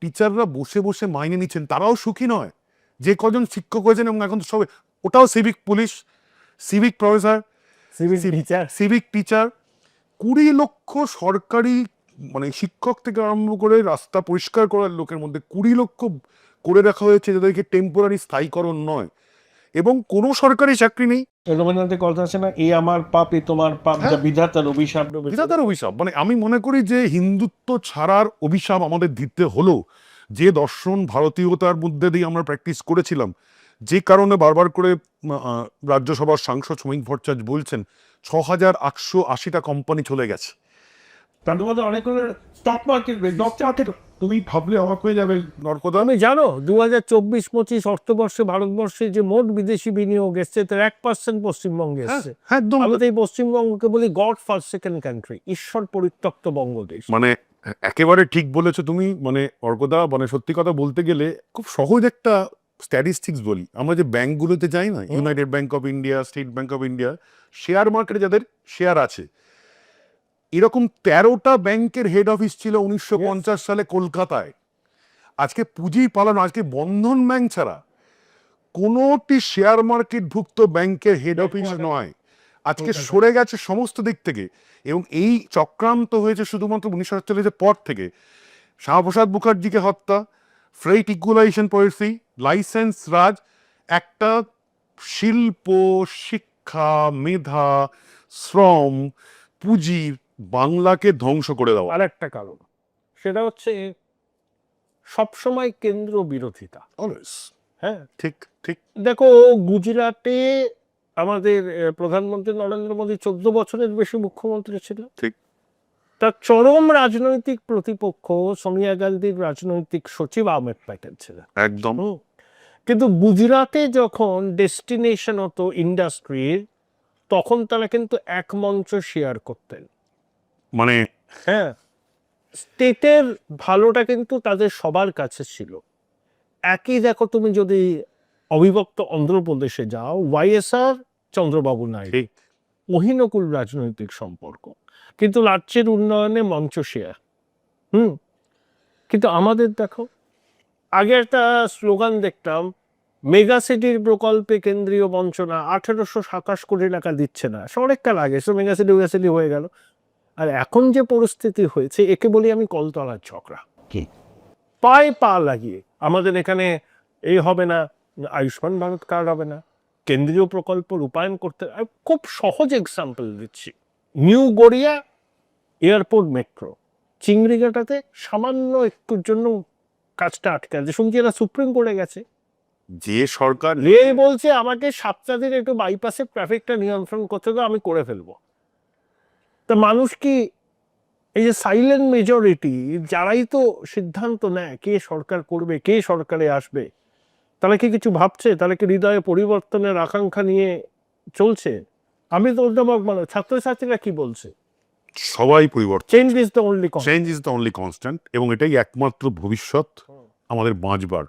টিচাররা বসে বসে মাইনে নিচ্ছেন, তারাও সুখী নয়। যে কজন শিক্ষক হয়েছেন, এবং এখন তো সবে, ওটাও civic police, civic professor, civic teacher, 20 লক্ষ সরকারি মানে শিক্ষক থেকে আরম্ভ করে রাস্তা পরিষ্কার করার লোকের মধ্যে 20 লক্ষ করে রাখা হয়েছে যাদেরকে টেম্পোরারি স্থায়ীকরণ নয়, এবং কোনো সরকারি চাকরি নেই। রবীন্দ্রনাথের কথা আছে না, এ আমার পাপ এ তোমার পাপ, যা বিধাতার অভিশাপ। বিধাতার অভিশাপ, মানে আমি মনে করি যে হিন্দুত্ব ছাড়ার অভিশাপ আমাদের দিতে হলো। যে দর্শন ভারতীয়তার মধ্যে দিয়ে আমরা প্র্যাকটিস করেছিলাম, যে কারণে বারবার করে রাজ্যসভার সাংসদ শ্রমিক ভট্টাচার্য বলছেন 6,880টা কোম্পানি চলে গেছে। তার মধ্যে অনেকগুলো স্টক মার্কেট, তুমি ভাবলে অবাক হয়ে যাবে। নরকদা, আমি জানো 2024-25 অর্থবর্ষে ভারতবর্ষে যে মোট বিদেশি বিনিয়োগ এসছে তার 1% পশ্চিমবঙ্গে এসছে। হ্যাঁ, একদম। আমি তো এই পশ্চিমবঙ্গকে বলি গড ফর সেকেন্ড কান্ট্রি, ঈশ্বর পরিত্যক্ত বঙ্গদেশ। মানে একেবারে ঠিক বলেছো তুমি, মানে অর্কদা, মানে সত্যি কথা বলতে গেলে খুব সহজ একটা স্ট্যাটিস্টিক্স বলি, আমরা যে ব্যাংকগুলোতে যাই না, United bank of India, state bank of India, share মার্কেটে যাদের শেয়ার আছে, এরকম 13টা ব্যাংকের হেড অফিস ছিল 1950 সালে কলকাতায়। আজকে পুঁজি পালানো, আজকে বন্ধন ব্যাংক ছাড়া কোনোটি শেয়ার মার্কেট ভুক্ত ব্যাংকের হেড অফিস নয়, আজকে সরে গেছে সমস্ত দিক থেকে। এবং এই চক্রান্ত হয়েছে শুধুমাত্র 1948-এর পর থেকে। শ্যামাপ্রসাদ মুখার্জিকে হত্যা, ফ্রেইট ইকুয়ালাইজেশন পলিসি, লাইসেন্স রাজ, একটা শিল্প, শিক্ষা, মেধা, শ্রম, পুঁজি, বাংলাকে ধ্বংস করে দেওয়া। আর একটা কারণ, সেটা হচ্ছে সবসময় কেন্দ্র বিরোধিতা। অলওয়েজ। হ্যাঁ, ঠিক ঠিক। দেখো গুজরাটে আমাদের প্রধানমন্ত্রী নরেন্দ্র মোদী 14 বছরের বেশি মুখ্যমন্ত্রী ছিল। ঠিক। তার চরম রাজনৈতিক প্রতিপক্ষ সোনিয়া গান্ধীর রাজনৈতিক সচিব আহমেদ প্যাটেল ছিলেন। একদম। কিন্তু গুজরাটে যখন ডেস্টিনেশন হতো ইন্ডাস্ট্রির, তখন তারা কিন্তু এক মঞ্চ শেয়ার করতেন। মানে হ্যাঁ, স্টেটের ভালোটা কিন্তু তাদের সবার কাছে ছিল। একই দেখো, তুমি যদি অবিভক্ত অন্ধ্রপ্রদেশে যাও, ওয়াইএসআর চন্দ্রবাবু নাইডু, অহিনকুল রাজনৈতিক সম্পর্ক, কিন্তু রাজ্যের উন্নয়নে মঞ্চ শেয়ার। কিন্তু আমাদের দেখো, আগে একটা স্লোগান দেখতাম, মেগা সিটির প্রকল্পে কেন্দ্রীয় বঞ্চনা, 1827 কোটি টাকা দিচ্ছে না, সে অনেক কাল আগে, সে মেগা সিটি হয়ে গেল। আর এখন যে পরিস্থিতি হয়েছে, একে বলি আমি কলতলার ঝগড়া। কি? পায়ে পা লাগিয়ে আমাদের এখানে এই হবে না, আয়ুষ্মান ভারত কার্ড হবে না, কেন্দ্রীয় প্রকল্প রূপায়ণ করতে। আমি খুব সহজ এক্সাম্পল দিচ্ছি, নিউ গড়িয়া এয়ারপোর্ট মেট্রো, চিংড়িঘাটাতে সামান্য একটুর জন্য কাজটা আটকে আছে, শুনছি এরা সুপ্রিম কোর্টে গেছে। যে সরকার রে বলছে আমাকে 7টা দিন একটু বাইপাসে ট্রাফিকটা নিয়ন্ত্রণ করতে দাও, আমি করে ফেলবো। তা মানুষ কি, এই যে সাইলেন্ট মেজরিটি, যারাই তো সিদ্ধান্ত নেয় কে সরকার করবে, কে সরকারে আসবে, তারা কি কিছু ভাবছে? তারা কি হৃদয়ে পরিবর্তনের আকাঙ্ক্ষা নিয়ে চলছে? আমি তো অধ্যাপক মানে, ছাত্রছাত্রীরা কি বলছে? সবাই পরিবর্তন, change is the only change is the only constant, এবং এটাই একমাত্র ভবিষ্যৎ আমাদের বাঁচবার।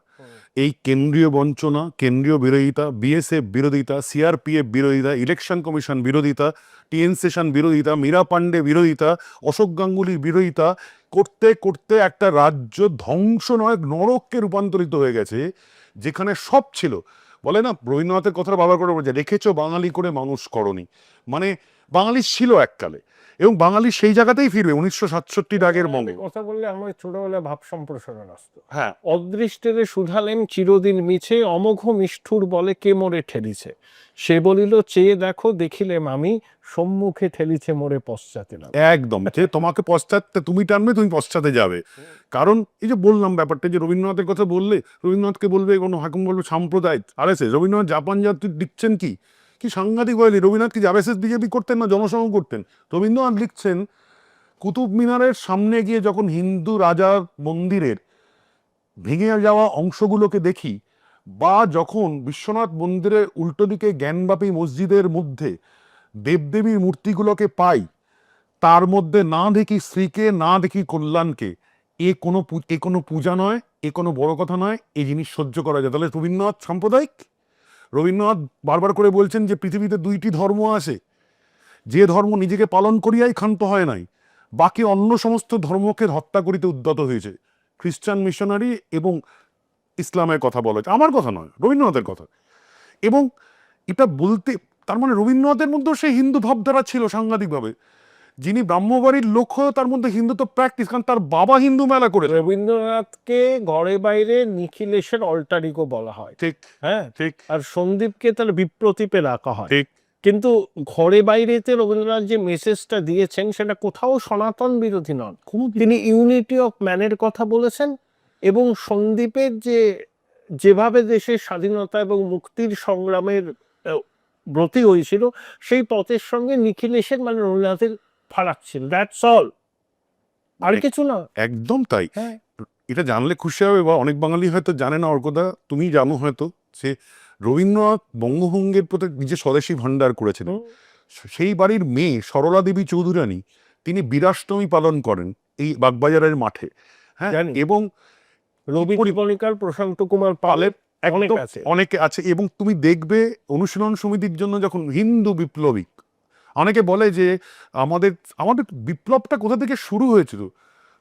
এই কেন্দ্রীয় বঞ্চনা, কেন্দ্রীয় বিরোধিতা, বিএসএফ বিরোধিতা, সিআরপিএফ বিরোধিতা, ইলেকশন কমিশন বিরোধিতা, টিএন সেশন বিরোধিতা, মীরা পান্ডে বিরোধিতা, অশোক গাঙ্গুলির বিরোধিতা করতে করতে একটা রাজ্য ধ্বংস নয় নরককে রূপান্তরিত হয়ে গেছে, যেখানে সব ছিল। বলে না, রবীন্দ্রনাথের কথাটা বাবার করে বলছে, রেখেছো বাঙালি করে মানুষ করনি। মানে বাঙালি ছিল এককালে, এবং বাঙালি সেই জায়গাতেই ফিরবে 1967 আগের মঙ্গল। কথা বললে আমার ছোটবেলায় ভাব সম্প্রসারণ আসতো। হ্যাঁ, অদৃষ্টেরে সুধালেন চিরদিন মিছে, অমোঘ নিষ্ঠুর বলে কে মোরে ঠেলিছে, সে বলিল চেয়ে দেখো দেখিলে মামি, সম্মুখে ঠেলিছে মোরে পশ্চাতে না। একদম, যে তোমাকে পশ্চাতে তুমি টানবে, তুমি পশ্চাতে যাবে। কারণ এই যে বললাম ব্যাপারটা, যে রবীন্দ্রনাথের কথা বললে, রবীন্দ্রনাথকে বলবে কোনো হাকুম বলবে সাম্প্রদায়িক, রবীন্দ্রনাথ জাপান যাত্রী লিখছেন কি কি সাংঘাতিক বলি। রবীন্দ্রনাথ কি জাবেসেস বিজেপি করতেন না জনসংঘ করতেন? রবীন্দ্রনাথ লিখছেন, কুতুব মিনারের সামনে গিয়ে যখন হিন্দু রাজার মন্দিরের ভেঙে যাওয়া অংশগুলোকে দেখি, বা যখন বিশ্বনাথ মন্দিরের উল্টো দিকে জ্ঞানবাপী মসজিদের মধ্যে দেবদেবীর মূর্তিগুলোকে পাই, তার মধ্যে না দেখি শ্রীকে, না দেখি কল্যাণকে, এ কোনো পূজা নয়, এ কোনো বড় কথা নয়, এই জিনিস সহ্য করা যায়। তাহলে রবীন্দ্রনাথ সাম্প্রদায়িক? রবীন্দ্রনাথ বারবার করে বলছেন যে পৃথিবীতে 2টি ধর্ম আছে, যে ধর্ম নিজেকে পালন করিয়াই ক্ষান্ত হয় নাই, বাকি অন্য সমস্ত ধর্মকে হত্যা করিতে উদ্যত হয়েছে। খ্রিস্টান মিশনারি এবং ইসলামের কথা বলা হয়েছে, আমার কথা নয়, রবীন্দ্রনাথের কথা। এবং এটা বলতে, তার মানে রবীন্দ্রনাথের মধ্যেও সেই হিন্দু ভাবধারা ছিল সাংঘাতিকভাবে। যিনি ব্রাহ্মবাড়ির লোক হয়েও তার মধ্যে হিন্দুত্ব প্র্যাকটিস, কারণ তার বাবা হিন্দু মেলা করে। রবীন্দ্রনাথকে ঘরে বাইরে নিখিলেশের অল্টারিকো বলা হয়, ঠিক, হ্যাঁ ঠিক, আর সন্দীপকে তার বিপ্রতীপে রাখা হয়। ঠিক। কিন্তু ঘরে বাইরেতে রবীন্দ্রনাথ যে মেসেজটা দিয়েছেন সেটা কোথাও সনাতন বিরোধী নন। তিনি ইউনিটি অফ ম্যানের কথা বলেছেন, এবং সন্দীপের যেভাবে দেশের স্বাধীনতা এবং মুক্তির সংগ্রামের ব্রতী হয়েছিল, সেই পথের সঙ্গে নিখিলেশের মানে রবীন্দ্রনাথের ফারাক ছিল, দ্যাটস অল, আর কিছু না। একদম তাই। হ্যাঁ, এটা জানলে খুশি হবে, বা অনেক বাঙালি হয়তো জানে না অর্কদা, তুমি জানো হয়তো, যে রবীন্দ্রনাথ বঙ্গভঙ্গের প্রতি নিজে স্বদেশী ভান্ডার করেছিলেন। সেই বাড়ির মেয়ে সরলা দেবী চৌধুরানী, তিনি বীরাষ্টমী পালন করেন এই বাগবাজারের মাঠে। হ্যাঁ, জানি। এবং রবি পরিকর, প্রশান্ত কুমার পালের অনেক আছে, অনেকে আছে। এবং তুমি দেখবে অনুশীলন সমিতির জন্য যখন হিন্দু বিপ্লবী, অনেকে বলে যে আমাদের আমাদের বিপ্লবটা কোথা থেকে শুরু হয়েছিল,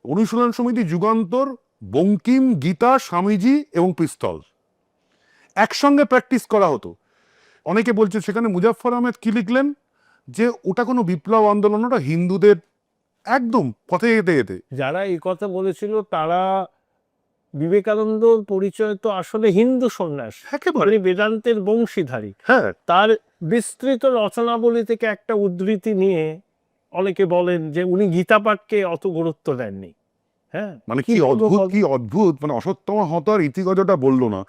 অনুশীলন সমিতি, যুগান্তর, বঙ্কিম, গীতা, স্বামীজি এবং পিস্তল একসঙ্গে প্র্যাকটিস করা হতো। অনেকে বলছে সেখানে মুজাফফর আহমেদ কি লিখলেন, যে ওটা কোনো বিপ্লব আন্দোলন, ওটা হিন্দুদের একদম পথে যেতে যেতে। যারা এই কথা বলেছিল তারা, বিবেকানন্দ পরিচয় তো আসলে হিন্দু সন্ন্যাস, একেবারে। উনি বেদান্তের বংশীধারী। হ্যাঁ, তার বিস্তৃত রচনাবলী থেকে একটা উদ্ধৃতি নিয়ে অনেকে বলেন যে উনি গীতা পাঠকে অত গুরুত্ব দেননি। হ্যাঁ, মানে কি অদ্ভুত, কি অদ্ভুত, মানে অশ্বত্থামা হত আর ইতিগজটা বললো না,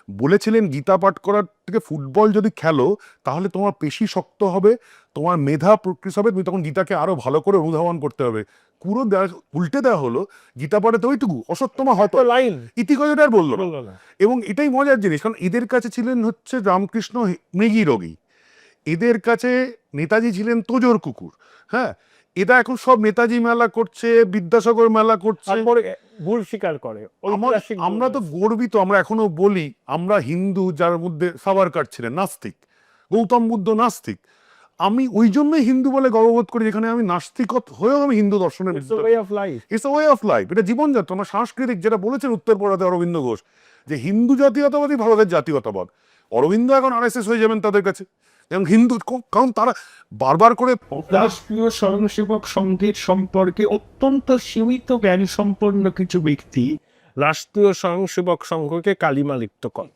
বলেছিলেন গীতা পাঠ করার থেকে ফুটবল যদি খেলো তাহলে তোমার পেশি শক্ত হবে, তোমার মেধা প্রকৃত হবে, তুমি তখন গীতাকে আরো ভালো করে অনুধাবন করতে হবে। পুরো উল্টে দেওয়া হলো, গীতা পাঠে তো ওইটুকু, অশ্বত্থামা হত লাইন ইতিগজটা আর বললো না। এবং এটাই মজার জিনিস, কারণ এদের কাছে ছিলেন হচ্ছে রামকৃষ্ণ মৃগী রোগী, এদের কাছে নেতাজি ছিলেন তোজোর কুকুর। হ্যাঁ, এরা এখন সব নেতাজি মেলা করছে, বিদ্যাসাগর মেলা করছে, তারপরে ভুল স্বীকার করে। আমরা তো গর্বিত, আমরা এখনো বলি আমরা হিন্দু, যার মধ্যে সাভারকার ছিলেন নাস্তিক, গৌতম বুদ্ধ নাস্তিক। আমি ওই জন্যই হিন্দু বলে গর্ববোধ করি, যেখানে আমি নাস্তিক হয়েও আমি হিন্দু দর্শনের, it's a way of life. It's a way of life, এটা জীবনযাত্রা, আমার সাংস্কৃতিক, যেটা বলেছেন উত্তরপড়াতে অরবিন্দ ঘোষ, যে হিন্দু জাতীয়তাবাদী ভারতের জাতীয়তাবাদ। অরবিন্দ এখন RSS হয়ে যাবেন তাদের কাছে, এবং হিন্দু, কারণ তারা বারবার করে রাষ্ট্রীয় স্বয়ংসেবক সংঘের সম্পর্কে অত্যন্ত সীমিত জ্ঞান সম্পন্ন কিছু ব্যক্তি রাষ্ট্রীয় স্বয়ংসেবক সংঘকে কালিমা লিপ্ত করে।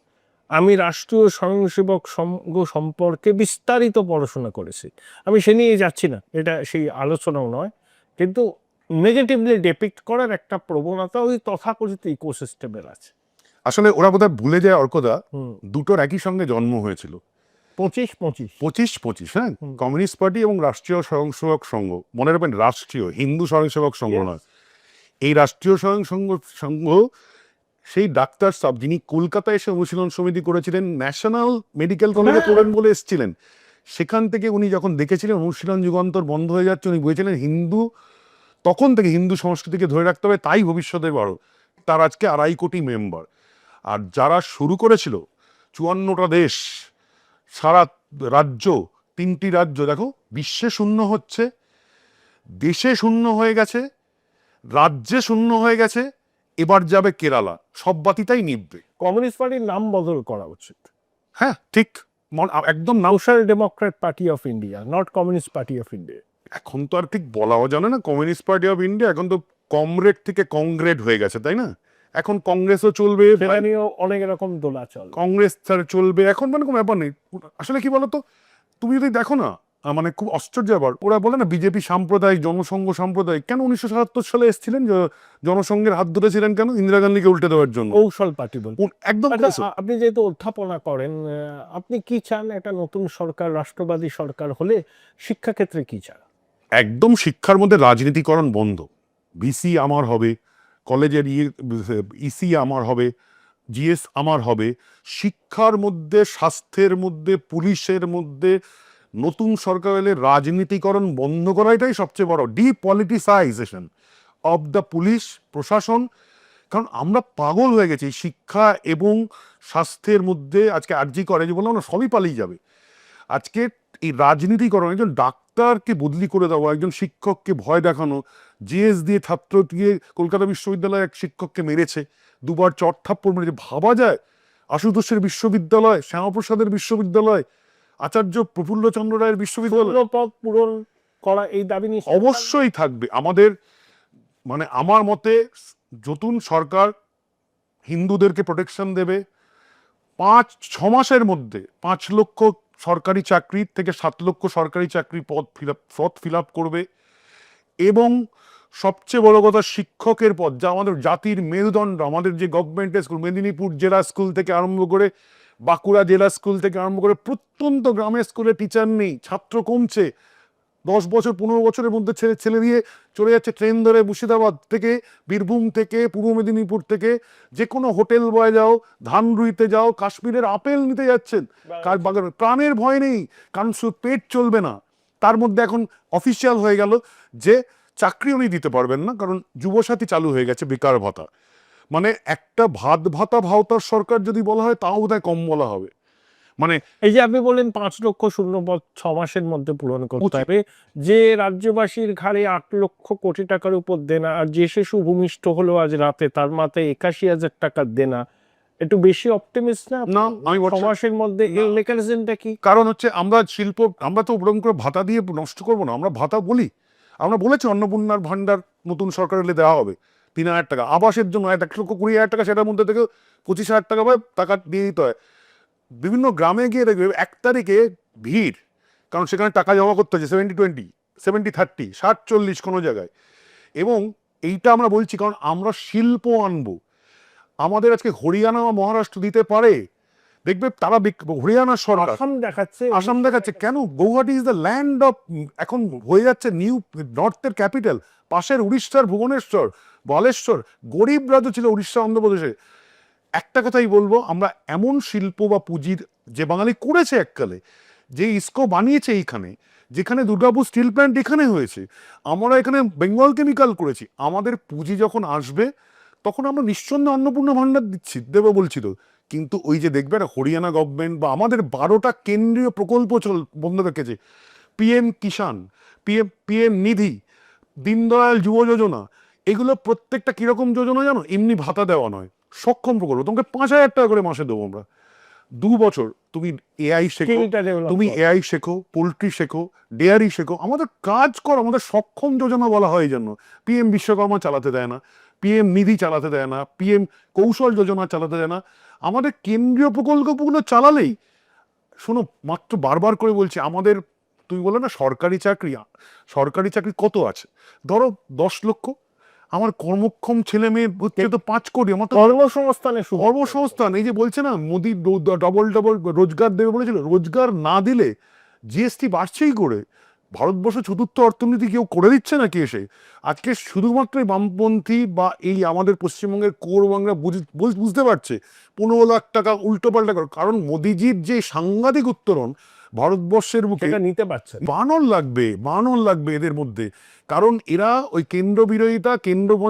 আমি রাষ্ট্রীয় স্বয়ংসেবক সংঘ সম্পর্কে বিস্তারিত পড়াশোনা করেছি, আমি সে নিয়ে যাচ্ছি না, এটা সেই আলোচনাও নয়, কিন্তু নেগেটিভলি ডেপিক্ট করার একটা প্রবণতা ওই তথাকথিত ইকোসিস্টেমের আছে। আসলে ওরা বোধহয় ভুলে যায় অর্কদা, হুম। দুটোর একই সঙ্গে জন্ম হয়েছিল, 25-25 হ্যাঁ, কমিউনিস্ট পার্টি এবং রাষ্ট্রীয় স্বয়ংসেবক সংঘ। মনে রাখবেন, রাষ্ট্রীয়, হিন্দু স্বয়ংসেবক সংঘ নয়। এই রাষ্ট্রীয় সংঘ সেই ডাক্তার সাহেব যিনি কলকাতায় এসে অনুশীলন সমিতি করেছিলেন, ন্যাশনাল মেডিকেল কলেজে পড়েন বলে এসেছিলেন, সেখান থেকে উনি যখন দেখেছিলেন অনুশীলন যুগান্তর বন্ধ হয়ে যাচ্ছে, উনি বুঝেছিলেন তখন থেকে হিন্দু সংস্কৃতিকে ধরে রাখতে হবে, তাই ভবিষ্যতে বড়। তার আজকে 2.5 কোটি মেম্বার। আর যারা শুরু করেছিল 54টা দেশ, সারা রাজ্য, 3টি রাজ্য, দেখো বিশ্বে শূন্য হচ্ছে, দেশে শূন্য হয়ে গেছে, রাজ্যে শূন্য হয়ে গেছে, এবার যাবে কেরালা, সব বাতিটাই নিববে। কমিউনিস্ট পার্টির নাম বদল করা উচিত, হ্যাঁ ঠিক, একদম নাম। Social Democrat party of India, not communist party of India. এখন তো আর ঠিক বলাও জানে না কমিউনিস্ট পার্টি অফ ইন্ডিয়া, এখন তো কমরেড থেকে কংগ্রেড হয়ে গেছে, তাই না? এখন কংগ্রেসও চলবে, সেটা নিয়েও অনেক রকম দোলাচল, কংগ্রেস স্যার চলবে, এখন মানে কোনো ব্যাপার নেই। আসলে কি বলতো, তুমি যদি দেখো না, মানে খুব আশ্চর্য ব্যাপার, ওরা বলে না বিজেপি সাম্প্রদায়িক, জনসংঘ সাম্প্রদায়িক। কেন 1977 সালে এসেছিলেন, জনসংঘের হাত ধরেছিলেন কেন? ইন্দিরা গান্ধীকে উল্টে দেওয়ার জন্য। কৌশল পার্টি বলতে। একদম। আচ্ছা, আপনি যেহেতু অধ্যাপনা করেন, আপনি কি চান একটা নতুন সরকার, রাষ্ট্রবাদী সরকার হলে শিক্ষাক্ষেত্রে কি চান? একদম শিক্ষার মধ্যে রাজনীতিকরণ বন্ধ। ভিসি আমার হবে, কলেজের ইসি আমার হবে, জিএস আমার হবে। শিক্ষার মধ্যে, স্বাস্থ্যের মধ্যে, পুলিশের মধ্যে নতুন সরকার এলে রাজনীতিকরণ বন্ধ করাটাই সবচেয়ে বড় ডিপলিটিসাইজেশন অব দ্য পুলিশ প্রশাসন। কারণ আমরা পাগল হয়ে গেছি শিক্ষা এবং স্বাস্থ্যের মধ্যে। আজকে আরজি করে যে বললাম না, সবই পালিয়ে যাবে। আজকে এই রাজনীতিকরণ, একজন ডাক্তারকে বদলি করে দেওয়া, একজন শিক্ষককে ভয় দেখানো, জিএস দিয়ে ছাত্র দিয়ে কলকাতা বিশ্ববিদ্যালয়ে এক শিক্ষককে মেরেছে, 2বার চট থাপ্পড় মেরেছে। ভাবা যায়? আশুতোষের বিশ্ববিদ্যালয়, শ্যামাপ্রসাদের বিশ্ববিদ্যালয়, আচার্য প্রফুল্লচন্দ্র রায়ের বিশ্ববিদ্যালয়, পদ পূরণ করা, এই দাবি নিশ্চয়ই অবশ্যই থাকবে। আমাদের মানে আমার মতে নতুন সরকার হিন্দুদেরকে প্রোটেকশন দেবে। 5-6 মাসের মধ্যে 5 লক্ষ সরকারি চাকরি থেকে 7 লক্ষ সরকারি চাকরি পদ ফিল আপ করবে। এবং সবচেয়ে বড় কথা, শিক্ষকের পদ, যা আমাদের জাতির মেরুদণ্ড, আমাদের যে গভর্নমেন্টের স্কুল, মেদিনীপুর জেলা স্কুল থেকে আরম্ভ করে বাঁকুড়া জেলা স্কুল থেকে আরম্ভ করে প্রত্যন্ত গ্রামের স্কুলে টিচার নেই, ছাত্র কমছে। 10 বছর 15 বছরের মধ্যে ছেলে দিয়ে চলে যাচ্ছে ট্রেন ধরে মুর্শিদাবাদ থেকে, বীরভূম থেকে, পূর্ব মেদিনীপুর থেকে। যে কোনো হোটেল বয় যাও, ধান রুইতে যাও, কাশ্মীরের আপেল নিতে যাচ্ছেন, কার বাগানে প্রাণের ভয় নেই, কারণ শুধু পেট চলবে না। তার মধ্যে এখন অফিসিয়াল হয়ে গেল যে চাকরি উনি দিতে পারবেন না, কারণ যুবসাথী চালু হয়ে গেছে, বেকার ভাতা। মানে একটা ভাতা ভাওতার সরকার যদি বলা হয়, তাও বোধহয় কম বলা হবে। মানে এই যে আপনি বলেন 5 লক্ষ শূন্যপদ 6 মাসের মধ্যে পূরণ করতে হবে, যে রাজ্যবাসীর ঘাড়ে 8 লক্ষ কোটি টাকার উপর দেনা, আর যে শিশু ভূমিষ্ঠ হলো আজ রাতে তার মাথায় 81,000 টাকার দেনা, একটু বেশি অপটিমিস্ট না? না, আমি 6 মাসের মধ্যে এর মেকানিজমটা কি? কারণ হচ্ছে আমরা আমরা তো ওরকম করে ভাতা দিয়ে নষ্ট করবো না। আমরা ভাতা বলি, আমরা বলেছি অন্নপূর্ণার ভান্ডার নতুন সরকার এলে দেওয়া হবে 3,000 টাকা। আবাসের জন্য 1,20,000 টাকা, সেটার মধ্যে থেকে 25,000 টাকা টাকা দিয়ে দিতে হয়। বিভিন্ন গ্রামে গিয়ে দেখবে 1 তারিখে ভিড়, কারণ সেখানে টাকা জমা করতে হচ্ছে 70-20, 70-30, 60-40 কোনো জায়গায়। এবং এইটা আমরা বলছি কারণ আমরা শিল্প আনবো। আমাদের আজকে হরিয়ানা বা মহারাষ্ট্র দিতে পারে, দেখবে তারা হরিয়ানা সরকার আসাম দেখাচ্ছে কেন? Guwahati is the land of, এখন হয়ে যাচ্ছে নিউ নর্থের ক্যাপিটাল। পাশের উড়িষ্যার ভুবনেশ্বর, বালেশ্বর, গরিব রাজ্য ছিল উড়িষ্যা, অন্ধ্রপ্রদেশে। একটা কথাই বলবো, আমরা এমন শিল্প বা পুঁজির, যে বাঙালি করেছে এককালে, যে ইস্কো বানিয়েছে এইখানে, যেখানে দুর্গাপুর স্টিল প্ল্যান্ট এখানে হয়েছে, আমরা এখানে বেঙ্গল কেমিক্যাল করেছি। আমাদের পুঁজি যখন আসবে তখন আমরা নিঃসন্দেহে অন্নপূর্ণা ভান্ডার দেবো বলছি তো। কিন্তু ওই যে দেখবে হরিয়ানা গভর্নমেন্ট বা আমাদের 12টা কেন্দ্রীয় প্রকল্প বন্ধ রেখেছে, PM কিষাণ, PM নিধি, দীনদয়াল যুব যোজনা, এগুলো প্রত্যেকটা কিরকম যোজনা জানো? এমনি ভাতা দেওয়া নয়, সক্ষম প্রকল্প, তোমাকে 5,000 টাকা করে মাসে দেবো আমরা। 2 বছর তুমি এআই শেখো, Skillটা develop তুমি করো। এআই শেখো, পোল্ট্রি শেখো, ডেয়ারি শেখো, আমাদের কাজ করো। আমাদের সক্ষম যোজনা বলা হয় এই জন্য। পিএম বিশ্বকর্মা চালাতে দেয় না, পিএম নিধি চালাতে দেয় না, পিএম কৌশল যোজনা চালাতে দেয় না। আমাদের কেন্দ্রীয় প্রকল্পগুলো চালালেই, শোনো মাত্র বারবার করে বলছি, আমাদের তুমি বলো না সরকারি চাকরি কত আছে, ধরো 10 লক্ষ, আমার কর্মক্ষম ছেলে মেয়ে হচ্ছে তো 5 কোটি। আমার তো কর্মসংস্থানে কর্মসংস্থান, এই যে বলছে না মোদি ডবল রোজগার দেবে বলেছিল, রোজগার না দিলে জিএসটি বাড়ছেই করে। ভারতবর্ষ চতুর্থ অর্থনীতি কেউ করে দিচ্ছে নাকি এসে? আজকে শুধুমাত্র এই বামপন্থী বা এই আমাদের পশ্চিমবঙ্গের কোর বাংলা বুঝতে পারছে 15 লাখ টাকা উল্টো পাল্টা করে, কারণ মোদিজির যে সাংঘাতিক উত্তরণ ভারতবর্ষের বুকে সেটা নিতে পারছে না। বানর লাগবে এদের মধ্যে, কারণ এরা ওই কেন্দ্র বিরোধিতা,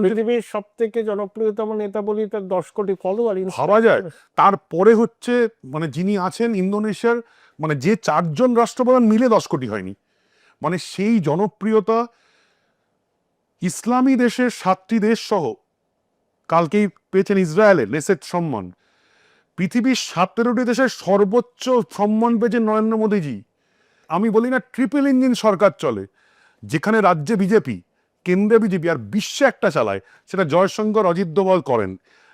পৃথিবীর সব থেকে জনপ্রিয়তম নেতা বলি তার 10 কোটি ফলোয়ার। ভাবা যায়। তারপরে হচ্ছে মানে যিনি আছেন ইন্দোনেশিয়ার, মানে যে 4 জন রাষ্ট্রপ্রধান মিলে 10 কোটি হয়নি। মানে সেই জনপ্রিয়তা ইসলামী দেশের 7টি দেশ সহ, কালকেই পেয়েছেন ইসরায়েলের নেসেট সম্মান, পৃথিবীর 17টি দেশের সর্বোচ্চ সম্মান পেয়েছেন নরেন্দ্র মোদীজি। আমি বলি না ট্রিপল ইঞ্জিন সরকার চলে, যেখানে রাজ্যে বিজেপি, কেন্দ্রে বিজেপি, আর বিশ্বে একটা চালায়, সেটা জয়শঙ্কর অজিত দোভাল করেন।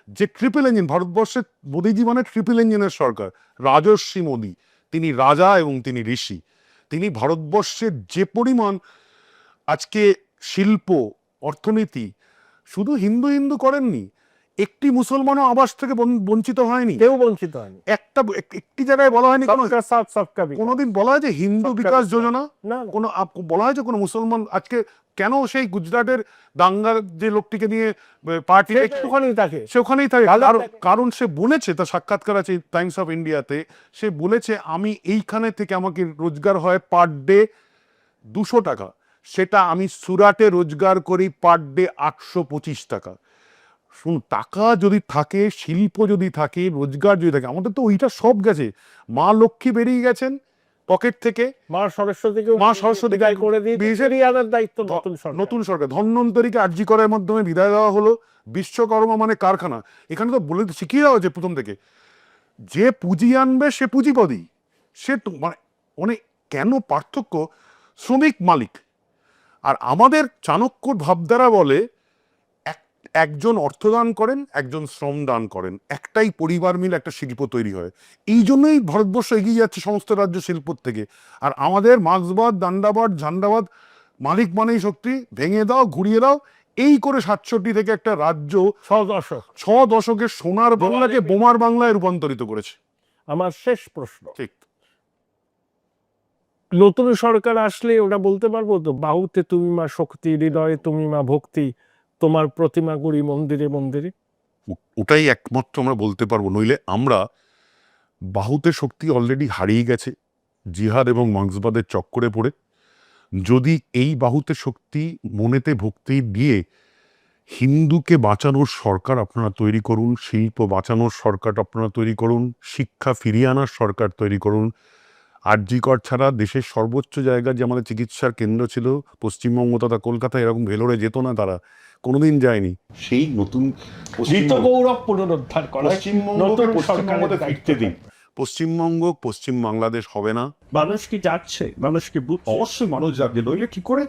যে ট্রিপল ইঞ্জিন ভারতবর্ষের, মোদীজি মানে ট্রিপল ইঞ্জিনের সরকার। রাজর্ষি মোদী, তিনি রাজা এবং তিনি ঋষি। তিনি ভারতবর্ষের যে পরিমাণ আজকে শিল্প, অর্থনীতি, শুধু হিন্দু করেননি, একটি মুসলমানও আবাস থেকে বঞ্চিত হয়নি, কেউ বঞ্চিত হয়নি। একটি জায়গায় বলা হয়নি সবকা সাথ সবকা বিকাশ। কোনোদিন বলা হয় যে হিন্দু সবকা বিকাশ বিকাশ। যোজনা, না, কোনো বলা হয় যে কোনো মুসলমান আজকে কেন সেই গুজরাটের দাঙ্গার যে লোকটিকে নিয়ে পার্টি একটুখানি থাকে। সে ওখানেই থাকে, রাজা কারণ- থাকে। কারণ সে বলেছে, তার সাক্ষাৎকার আছে টাইমস অফ ইন্ডিয়াতে, সে বলেছে আমি এইখানে থেকে আমাকে রোজগার হয় পার ডে 200 টাকা, সেটা আমি সুরাটে রোজগার করি পার ডে 825 টাকা। শুন, টাকা যদি থাকে, শিল্প যদি থাকে, রোজগার যদি থাকে, আমাদের তো ওইটা সব গেছে। মা লক্ষ্মী বেরিয়ে গেছেন পকেট থেকে, মা সরস্বতীকে বিদায় করে দিয়ে বিজেপি আনার দায়িত্ব নতুন সরকার। ধন্বন্তরীকে আরজি করার মাধ্যমে বিদায় দেওয়া হলো। বিশ্বকর্মা মানে কারখানা, এখানে তো বলে শিখিয়ে দেওয়া হয়েছে প্রথম থেকে, যে পুঁজি আনবে সে পুঁজিপতি, সে তো মানে কেন পার্থক্য? শ্রমিক মালিক। আর আমাদের চাণক্যর ভাবধারা বলে একজন অর্থদান করেন, একজন শ্রম দান করেন, একটাই পরিবার মিলে একটা শিল্প তৈরি হয়। এই জন্যই ভারতবর্ষ এগিয়ে যাচ্ছে সমস্ত রাজ্য শিল্পর থেকে। আর আমাদের মার্ক্সবাদ, দান্ডাবাদ, ঝান্ডাবাদ, মালিক মানেই শক্তি, ভেঙে দাও, ঘুরিয়ে দাও, এই করে 67 থেকে একটা রাজ্য 6 দশকের সোনার বাংলাকে বোমার বাংলায় রূপান্তরিত করেছে। আমার শেষ প্রশ্ন, ঠিক, নতুন সরকার আসলে ওটা বলতে পারবো তো, বাহুতে তুমি মা শক্তি, হৃদয়ে তুমি মা ভক্তি, তোমার প্রতিমা গড়ি মন্দিরে মন্দিরে? ওটাই একমাত্র আমরা বলতে পারবো। নইলে আমরা, বাহুতে শক্তি অলরেডি হারিয়ে গেছে জিহাদ এবং মার্ক্সবাদের চক্করে পড়ে। যদি এই বাহুতে শক্তি, মনেতে ভক্তি দিয়ে হিন্দুকে বাঁচানোর সরকার আপনারা তৈরি করুন, শিল্প বাঁচানোর সরকার আপনারা তৈরি করুন, শিক্ষা ফিরিয়ে আনার সরকার তৈরি করুন। আরজি কর ছাড়া দেশের সর্বোচ্চ জায়গা যে আমাদের চিকিৎসার কেন্দ্র ছিল পশ্চিমবঙ্গ তথা কলকাতা, এরকম ভেলোরে যেত না, তারা কোনোদিন যায়নি। সেই নতুন গৌরব পুনরুদ্ধার করা, নতুন সরকারের দায়িত্ব দিন। পশ্চিমবঙ্গ পশ্চিম বাংলাদেশ হবে না। মানুষ কি যাচ্ছে, মানুষ কি অবশ্যই মানুষ যাবে, নইলে কি করে?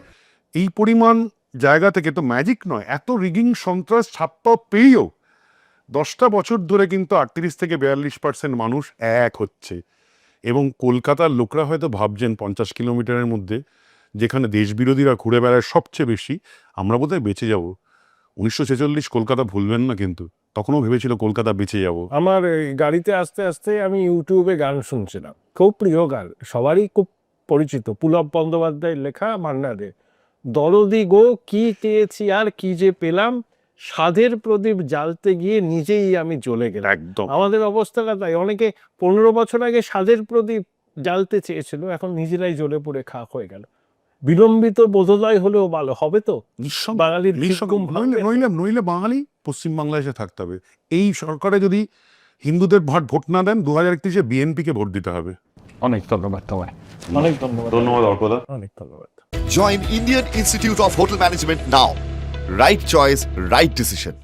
এই পরিমাণ জায়গা থেকে তো ম্যাজিক নয়, এত রিগিং সন্ত্রাস ছাপ্পা পেয়েও 10টা বছর ধরে কিন্তু 38 থেকে 42% মানুষ এক হচ্ছে। এবং কলকাতার লোকরা হয়তো ভাবছেন 50 কিলোমিটারের মধ্যে যেখানে দেশবিরোধীরা ঘুরে বেড়ায় সবচেয়ে বেশি, আমরা বোধহয় বেঁচে যাব। 1946 কলকাতা ভুলবেন না, কিন্তু তখনও ভেবেছিল কলকাতা বেঁচে যাব। আমার এই গাড়িতে আস্তে আস্তে আমি ইউটিউবে গান শুনছিলাম, খুব প্রিয় গান, সবারই খুব পরিচিত, পুলক বন্দ্যোপাধ্যায়ের লেখা, মান্না দে, দরদি গো কি চেয়েছি আর কি যে পেলাম, সাধের প্রদীপ জ্বালতে গিয়ে নিজেই আমি জ্বলে গেলাম। একদম আমাদের অবস্থাটা তাই, অনেকে 15 বছর আগে সাধের প্রদীপ জ্বালতে চেয়েছিল, এখন নিজেরাই জ্বলে পড়ে খাক হয়ে গেল। বিলম্বিত বোধোদয় হলেও ভালো হবে তো, বাঙালির নইলে বাঙালি পশ্চিমবাংলায় এসে থাকতে হবে। এই সরকারে যদি হিন্দুদের ভোট না দেন, 2031-এ বিএনপিকে ভোট দিতে হবে। অনেক ধন্যবাদ তোমায়, অনেক ধন্যবাদ, ধন্যবাদ অর্কদা, অনেক ধন্যবাদ। Join Indian Institute of Hotel Management now. Right choice, right decision.